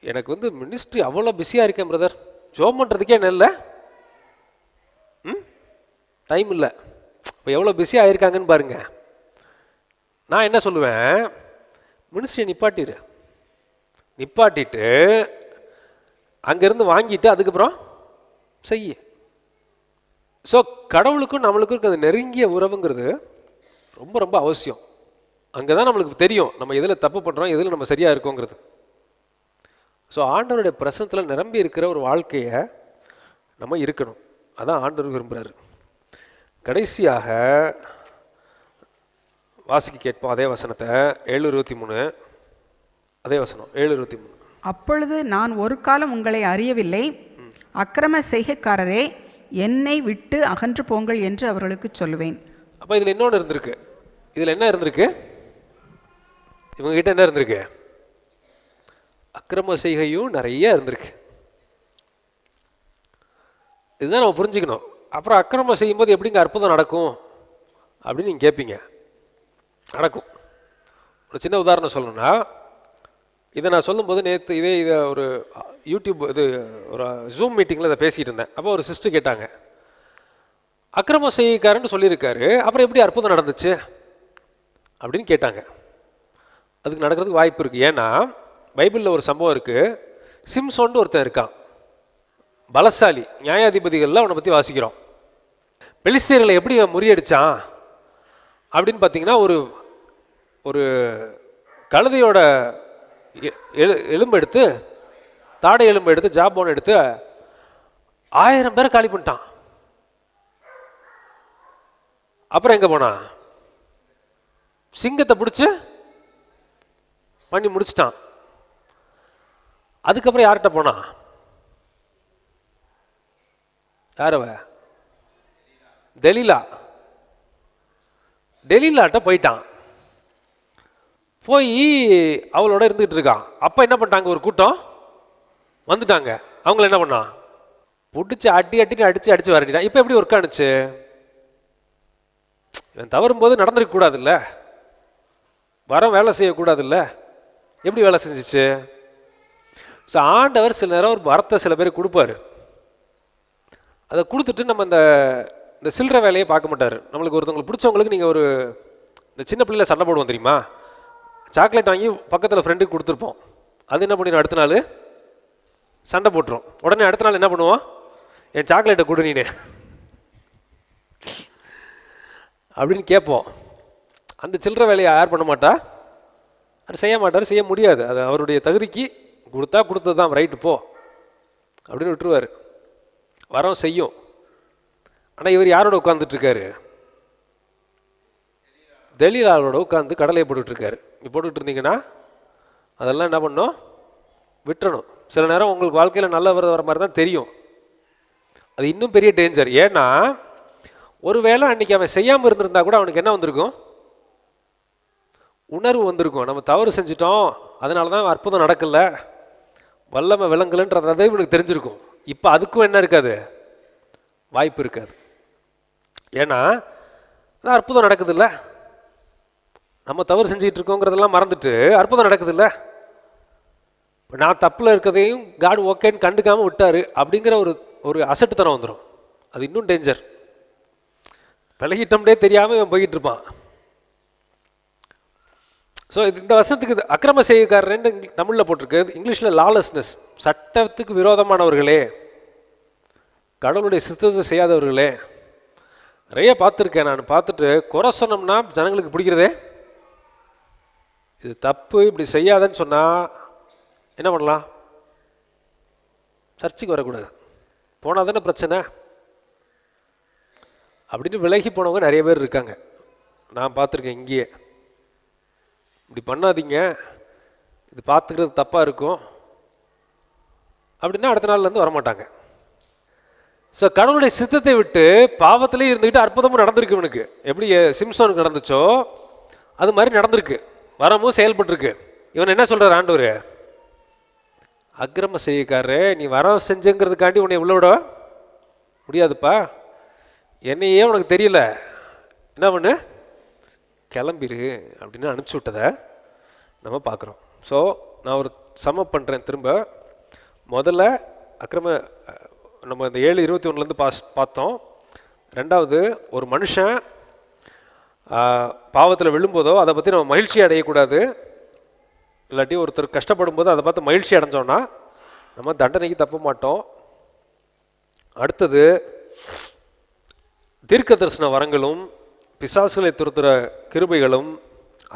எனக்கு மினிஸ்ட்ரி அவ்வளோ பிஸியாக இருக்கேன் பிரதர், ஜோம் பண்ணுறதுக்கே என்ன இல்லை, டைம் இல்லை. இப்போ எவ்வளோ பிஸியாக ஆயிருக்காங்கன்னு பாருங்க. நான் என்ன சொல்லுவேன், மினிஸ்ட்ரியை நிப்பாட்டிட்டு அங்கேருந்து வாங்கிட்டு அதுக்கப்புறம் செய்ய. ஸோ கடவுளுக்கும் நம்மளுக்கும் இருக்கிற நெருங்கிய உறவுங்கிறது ரொம்ப ரொம்ப அவசியம். அங்கே தான் நம்மளுக்கு தெரியும் நம்ம எதில் தப்பு பண்ணுறோம், எதில் நம்ம சரியாக இருக்கோங்கிறது. ஸோ ஆண்டவருடைய பிரசனத்தில் நிரம்பி இருக்கிற ஒரு வாழ்க்கையை நம்ம இருக்கணும். அதான் ஆண்டவர் விரும்புகிறாரு. கடைசியாக வாசிக்க கேட்போம் அதே வசனத்தை, 7:23. அதே வசனம் 7:23. அப்பொழுது நான் ஒரு காலம் உங்களை அறியவில்லை, அக்கிரம செய்கைக்காரரே என்னை விட்டு அகன்று போங்கள் என்று அவர்களுக்கு சொல்லுவேன். அப்போ இதில் இன்னொன்று இருந்திருக்கு. இதில் என்ன இருந்திருக்கு? இவங்ககிட்ட என்ன இருந்திருக்கு? அக்கிரம செய்கையும் நிறைய இருந்திருக்கு. இதுதான் நம்ம புரிஞ்சுக்கணும். அப்புறம் அக்கிரமம் செய்யும்போது எப்படிங்க அற்புதம் நடக்கும் அப்படின்னு நீங்கள் கேட்பீங்க. நடக்கும். ஒரு சின்ன உதாரணம் சொல்லணும்னா, இதை நான் சொல்லும்போது நேற்று இதை ஒரு யூடியூப் ஒரு ஜூம் மீட்டிங்கில் இதை பேசிகிட்டு இருந்தேன். அப்போ ஒரு சிஸ்டர் கேட்டாங்க, அக்கிரமம் செய்யக்காரன்னு சொல்லியிருக்காரு, அப்புறம் எப்படி அற்புதம் நடந்துச்சு அப்படின்னு கேட்டாங்க. அதுக்கு நடக்கிறதுக்கு வாய்ப்பு இருக்குது. ஏன்னா பைபிளில் ஒரு சம்பவம் இருக்குது. சிம்சோன்னு ஒருத்தன் இருக்கான், பலசாலி, நியாயாதிபதிகள்லாம் அவனை பற்றி வாசிக்கிறோம். பெலிஸ்தீர்களை எப்படி முறியடிச்சான் அப்படின்னு பார்த்தீங்கன்னா, ஒரு கழுதையோட எலும்பு எடுத்து, தாடை எலும்பு எடுத்து, ஜாபோன் எடுத்து 1000 பேரை காலி பண்ணிட்டான். அப்புறம் எங்கே போனான்? சிங்கத்தை பிடிச்சி பண்ணி முடிச்சிட்டான். அதுக்கப்புறம் யார்கிட்ட போனான்? யாரவ? டெலிலாட்ட போயிட்டான். போய் அவளோட இருந்துகிட்டு இருக்கான். அப்போ என்ன பண்ணிட்டாங்க? ஒரு கூட்டம் வந்துட்டாங்க. அவங்கள என்ன பண்ணான்? பிடிச்சி அடிச்சு வரட்டிட்டான். இப்போ எப்படி ஒர்க் ஆனுச்சு? இவன் தவறும்போது நடந்திருக்க கூடாதுல்ல, வரம் வேலை செய்யக்கூடாதுல்ல, எப்படி வேலை செஞ்சிச்சு? ஸோ ஆண்டவர் சில நேரம் ஒரு வரத்தை சில பேர் கொடுப்பாரு. அதை கொடுத்துட்டு நம்ம இந்த சில்லற வேலையை பார்க்க மாட்டார். நம்மளுக்கு ஒருத்தவங்களுக்கு பிடிச்சவங்களுக்கு நீங்கள் இந்த சின்ன பிள்ளைல சண்டை போடுவோம் தெரியுமா? சாக்லேட் வாங்கி பக்கத்தில் ஃப்ரெண்டுக்கு கொடுத்துருப்போம். அது என்ன பண்ணிடும்? அடுத்த நாள் சண்டை போட்டுரும். உடனே அடுத்த நாள் என்ன பண்ணுவோம்? என் சாக்லேட்டை கொடு நீனு அப்படின்னு கேட்போம். அந்த சில்லற வேலையை யார் பண்ண மாட்டா? அது செய்ய மாட்டார், செய்ய முடியாது. அது அவருடைய தகுதிக்கு கொடுத்தது தான், ரைட்டு போ அப்படின்னு விட்டுருவார். வரம் செய்யும். ஆனால் இவர் யாரோட உட்காந்துட்ருக்காரு? தெலீலாவோட உட்காந்து கடலையை போட்டுட்ருக்காரு. நீ போட்டுக்கிட்டு இருந்தீங்கன்னா அதெல்லாம் என்ன பண்ணணும்? விட்டுறணும். சில நேரம் உங்களுக்கு வாழ்க்கையில் நல்ல வர மாதிரி தான் தெரியும். அது இன்னும் பெரிய டேஞ்சர். ஏன்னா ஒருவேளை அன்றைக்கி அவன் செய்யாமல் இருந்திருந்தா கூட அவனுக்கு என்ன வந்திருக்கும்? உணர்வு வந்திருக்கும். நம்ம தவறு செஞ்சிட்டோம், அதனால தான் அற்புதம் நடக்கல, வல்லமை விளங்கலன்றதை இவனுக்கு தெரிஞ்சிருக்கும். இப்போ அதுக்கும் என்ன இருக்காது? வாய்ப்பு இருக்காது. ஏன்னா அதான் அற்புதம் நடக்குதுல்ல, நம்ம தவறு செஞ்சுக்கிட்டு இருக்கோங்கிறதெல்லாம் மறந்துட்டு அற்புதம் நடக்குதுல்ல. நான் தப்பில் இருக்கிறதையும் காட் ஓகேன்னு கண்டுக்காமல் விட்டாரு அப்படிங்கிற ஒரு அசட்டுத்தனம் வந்துடும். அது இன்னும் டேஞ்சர். விலகிட்டோம்டே தெரியாமல் இவன் போய்கிட்டு இருப்பான். ஸோ இந்த வசனத்துக்கு அக்கிரம செய்யக்காரன்னு தமிழில் போட்டிருக்கு, இங்கிலீஷில் லாலஸ்னஸ், சட்டத்துக்கு விரோதமானவர்களே, கடவுளுடைய சித்தத்தை செய்யாதவர்களே. நிறைய பார்த்துருக்கேன் நான். பார்த்துட்டு குறை சொன்னோம்னா ஜனங்களுக்கு பிடிக்கிறதே. இது தப்பு, இப்படி செய்யாதன்னு சொன்னால் என்ன பண்ணலாம்? சர்ச்சுக்கு வரக்கூடாது, போனால் தானே பிரச்சனை அப்படின்னு விலகி போனவங்க நிறைய பேர் இருக்காங்க. நான் பார்த்துருக்கேன் இங்கேயே. இப்படி பண்ணாதீங்க, இது பார்த்துக்கிறது தப்பாக இருக்கும் அப்படின்னா அடுத்த நாள்லேருந்து வரமாட்டாங்க. ஸோ கடவுளுடைய சித்தத்தை விட்டு பாவத்திலே இருந்துக்கிட்டு அற்புதமும் நடந்திருக்கு இவனுக்கு. எப்படி சிம்சோனுக்கு நடந்துச்சோ அது மாதிரி நடந்திருக்கு, வரமும் செயல்பட்டுருக்கு. இவன் என்ன சொல்கிறார் ஆண்டவர்? அக்கிரம செய்யக்காரே, நீ வரம் செஞ்சுங்கிறதுக்காண்டி உன்னை உள்ள விட முடியாதுப்பா, என்னையே உனக்கு தெரியல, என்ன பண்ணு, கிளம்பிரு அப்படின்னு அனுப்பிச்சி விட்டதை நம்ம பார்க்குறோம். ஸோ நான் ஒரு சமப் பண்ணுறேன் திரும்ப. முதல்ல அக்கிரம நம்ம இந்த 7:21 பார்த்தோம். ரெண்டாவது, ஒரு மனுஷன் பாவத்தில் விழும்போதோ அதை பற்றி நம்ம மகிழ்ச்சி அடையக்கூடாது. இல்லாட்டி ஒருத்தர் கஷ்டப்படும் போது அதை பார்த்து மகிழ்ச்சி அடைஞ்சோன்னா நம்ம தண்டனைக்கு தப்ப மாட்டோம். அடுத்தது, தீர்க்க தரிசன வரங்களும் பிசாசுகளை துரத்துகிற கிருபைகளும்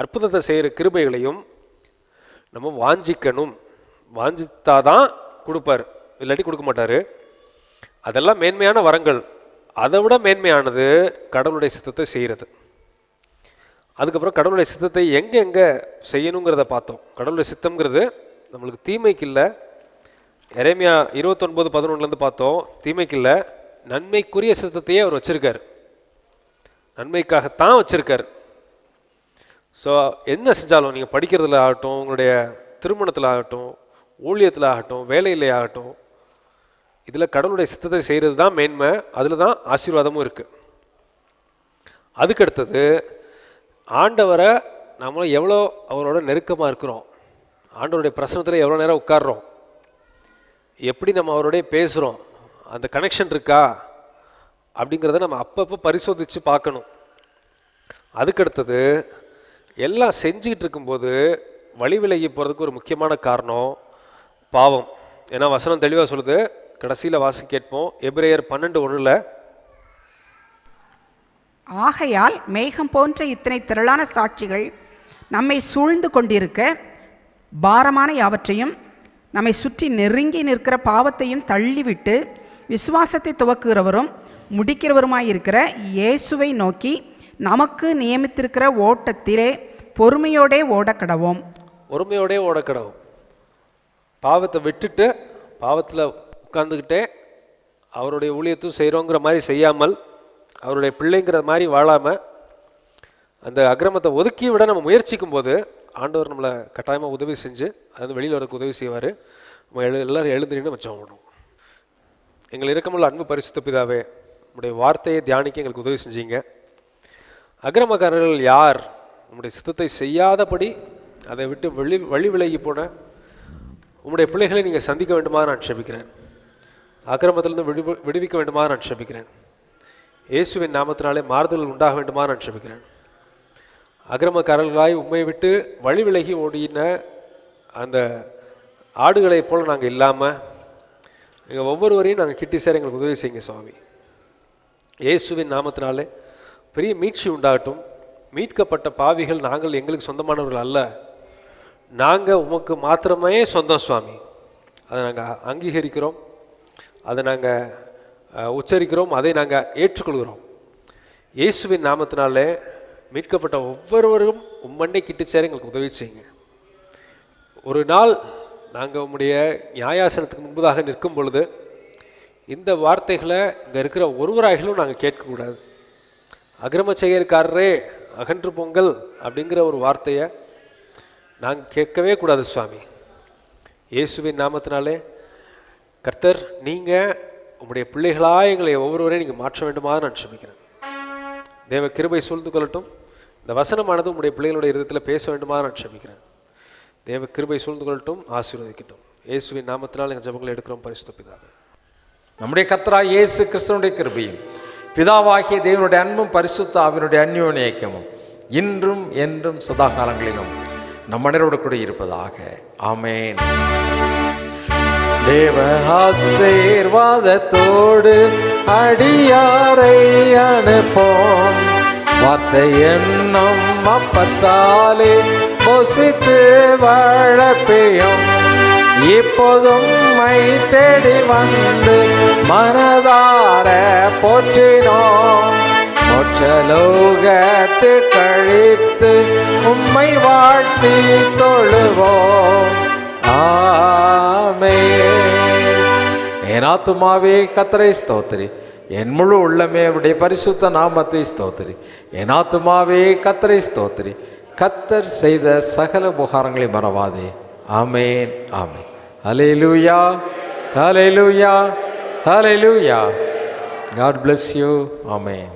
அற்புதத்தை செய்கிற கிருபைகளையும் நம்ம வாஞ்சிக்கணும். வாஞ்சித்தாதான் கொடுப்பார், இல்லாட்டி கொடுக்க மாட்டார். அதெல்லாம் மேன்மையான வரங்கள். அதை விட மேன்மையானது கடவுளுடைய சித்தத்தை செய்கிறது. அதுக்கப்புறம் கடவுளுடைய சித்தத்தை எங்கே செய்யணுங்கிறத பார்த்தோம். கடவுளுடைய சித்தம்ங்கிறது நம்மளுக்கு தீமைக்கு இல்லை. எரேமியா 29:11 பார்த்தோம். தீமைக்கு இல்லை, நன்மைக்குரிய சித்தத்தையே அவர் வச்சுருக்கார், நன்மைக்காகத்தான் வச்சுருக்கார். ஸோ என்ன செஞ்சாலும், நீங்கள் படிக்கிறதுல ஆகட்டும், உங்களுடைய திருமணத்தில் ஆகட்டும், ஊழியத்தில் ஆகட்டும், வேலையிலே ஆகட்டும், இதில் கடவுளுடைய சித்தத்தை செய்கிறது தான் மேன்மை. அதில் தான் ஆசீர்வாதமும் இருக்குது. அதுக்கடுத்தது, ஆண்டவரை நம்மளும் எவ்வளோ அவரோட நெருக்கமாக இருக்கிறோம், ஆண்டவருடைய பிரசனத்தில் எவ்வளோ நேரம் உட்கார்றோம், எப்படி நம்ம அவரோடைய பேசுகிறோம், அந்த கனெக்ஷன் இருக்கா அப்படிங்கிறத நம்ம அப்பப்போ பரிசோதித்து பார்க்கணும். அதுக்கடுத்தது, எல்லாம் செஞ்சுக்கிட்டு இருக்கும்போது வழி விலகி போகிறதுக்கு ஒரு முக்கியமான காரணம் பாவம். ஏன்னா வசனம் தெளிவாக சொல்லுது, கடைசியில் வாசி கேட்போம், எபிரேயர் 12:1, ஆகையால் மேகம் போன்ற இத்தனை திரளான சாட்சிகள் நம்மை சூழ்ந்து கொண்டிருக்க, பாரமான யாவற்றையும் நம்மை சுற்றி நெருங்கி நிற்கிற பாவத்தையும் தள்ளிவிட்டு விசுவாசத்தை துவக்குகிறவரும் முடிக்கிறவருமாயிருக்கிற இயேசுவை நோக்கி நமக்கு நியமித்திருக்கிற ஓட்டத்திலே பொறுமையோடே ஓடக்கடவோம். பொறுமையோடே ஓடக்கடவோம். பாவத்தை விட்டுட்டு பாவத்தில் உட்கார்ந்துக்கிட்டே அவருடைய ஊழியத்தும் செய்கிறோங்கிற மாதிரி செய்யாமல், அவருடைய பிள்ளைங்கிற மாதிரி வாழாமல், அந்த அக்கிரமத்தை ஒதுக்கி விட நம்ம முயற்சிக்கும் போது ஆண்டவர் நம்மளை கட்டாயமாக உதவி செஞ்சு அது வெளியில் வரக்கு உதவி செய்வார். நம்ம எல்லோரும் எழுந்திரின்னு வச்சோம். எங்கள் இரக்கமுள்ள அன்பு பரிசுத்த பிதாவே, உங்களுடைய வார்த்தையை தியானிக்க எங்களுக்கு உதவி செஞ்சீங்க. அக்கிரமக்காரர்கள் யார்? உங்களுடைய சித்தத்தை செய்யாதபடி அதை விட்டு வழி விலகி போன உங்களுடைய பிள்ளைகளை நீங்கள் சந்திக்க வேண்டுமா நான் க்ஷபிக்கிறேன். அக்கிரமத்திலிருந்து விடுவிக்க வேண்டுமா நான் க்ஷபிக்கிறேன். இயேசுவின் நாமத்தினாலே மாறுதல் உண்டாக வேண்டுமா நான் க்ஷபிக்கிறேன். அக்கிரமக்காரர்களாய் உண்மையை விட்டு வழி விலகி ஓடின அந்த ஆடுகளைப் போல் நாங்கள் இல்லாமல் எங்கள் ஒவ்வொருவரையும் நாங்கள் கிட்டி சேர எங்களுக்கு உதவி செய்யுங்க சுவாமி. இயேசுவின் நாமத்தினாலே பெரிய மீட்சி உண்டாகட்டும். மீட்கப்பட்ட பாவிகள் நாங்கள் எங்களுக்கு சொந்தமானவர்கள் அல்ல, நாங்கள் உமக்கு மாத்திரமே சொந்தம் சுவாமி. அதை நாங்கள் அங்கீகரிக்கிறோம், அதை நாங்கள் உச்சரிக்கிறோம், அதை நாங்கள் ஏற்றுக்கொள்கிறோம். இயேசுவின் நாமத்தினாலே மீட்கப்பட்ட ஒவ்வொருவரும் உம்மண்ணை கிட்டு சேர எங்களுக்கு உதவி செய்யுங்க. ஒரு நாள் நாங்கள் உம்முடைய நியாயாசனத்துக்கு முன்பதாக நிற்கும் பொழுது இந்த வார்த்தைகளை இங்கே இருக்கிற ஒருவராகிலும் நாங்கள் கேட்கக்கூடாது. அக்கிரம செய்யறக்காரரே அகன்று பொங்கல் அப்படிங்கிற ஒரு வார்த்தையை நாங்கள் கேட்கவே கூடாது சுவாமி. இயேசுவின் நாமத்தினாலே கர்த்தர் நீங்கள் உங்களுடைய பிள்ளைகளாக எங்களை ஒவ்வொருவரையும் நீங்கள் மாற்ற வேண்டுமா நான் க்ஷமிக்கிறேன். தேவ கிருபை சூழ்ந்து கொள்ளட்டும். இந்த வசனமானது உங்களுடைய பிள்ளைகளுடைய இருதயத்தில் பேச வேண்டுமா நான் க்ஷமிக்கிறேன். தேவ கிருபை சூழ்ந்து கொள்ளட்டும், ஆசீர்வதிக்கட்டும். இயேசுவின் நாமத்தினால் எங்கள் ஜெபங்களை எடுக்கிறோம் பரிசுத்த பிதாவே. நம்முடைய கர்த்தராகிய இயேசு கிறிஸ்துவினுடைய கிருபையும் பிதாவாகிய தேவனுடைய அன்பும் பரிசுத்த ஆவியினுடைய அந்யோன்ய ஐக்கியமும் இன்றும் என்றும் சதா காலங்களிலும் நம் அனைவரோடு கூட இருப்பதாக. ஆமென். தேவ ஆசீர்வாதத்தோடு அடியாரை அனுப்போம். வார்த்தை என்னும் அப்பத்தாலே பொசித்து வளர்ப்பியும் இப்போதும் மை தேடி வந்து மனதார போற்றினோம். மோட்சலோகத்து கழித்து உம்மை வாழ்த்தி தொழுவோம். ஆமென். என் ஆத்துமாவே கர்த்தரை ஸ்தோத்திரி, என் முழு உள்ளமே அவருடைய பரிசுத்த நாமத்தை ஸ்தோத்திரி. என் ஆத்துமாவே கர்த்தரை ஸ்தோத்திரி, கர்த்தர் செய்த சகல உபகாரங்களை மறவாதே. ஆமென், ஆமென். ஹல்லேலூயா, ஹல்லேலூயா, ஹல்லேலூயா. God bless you. Amen.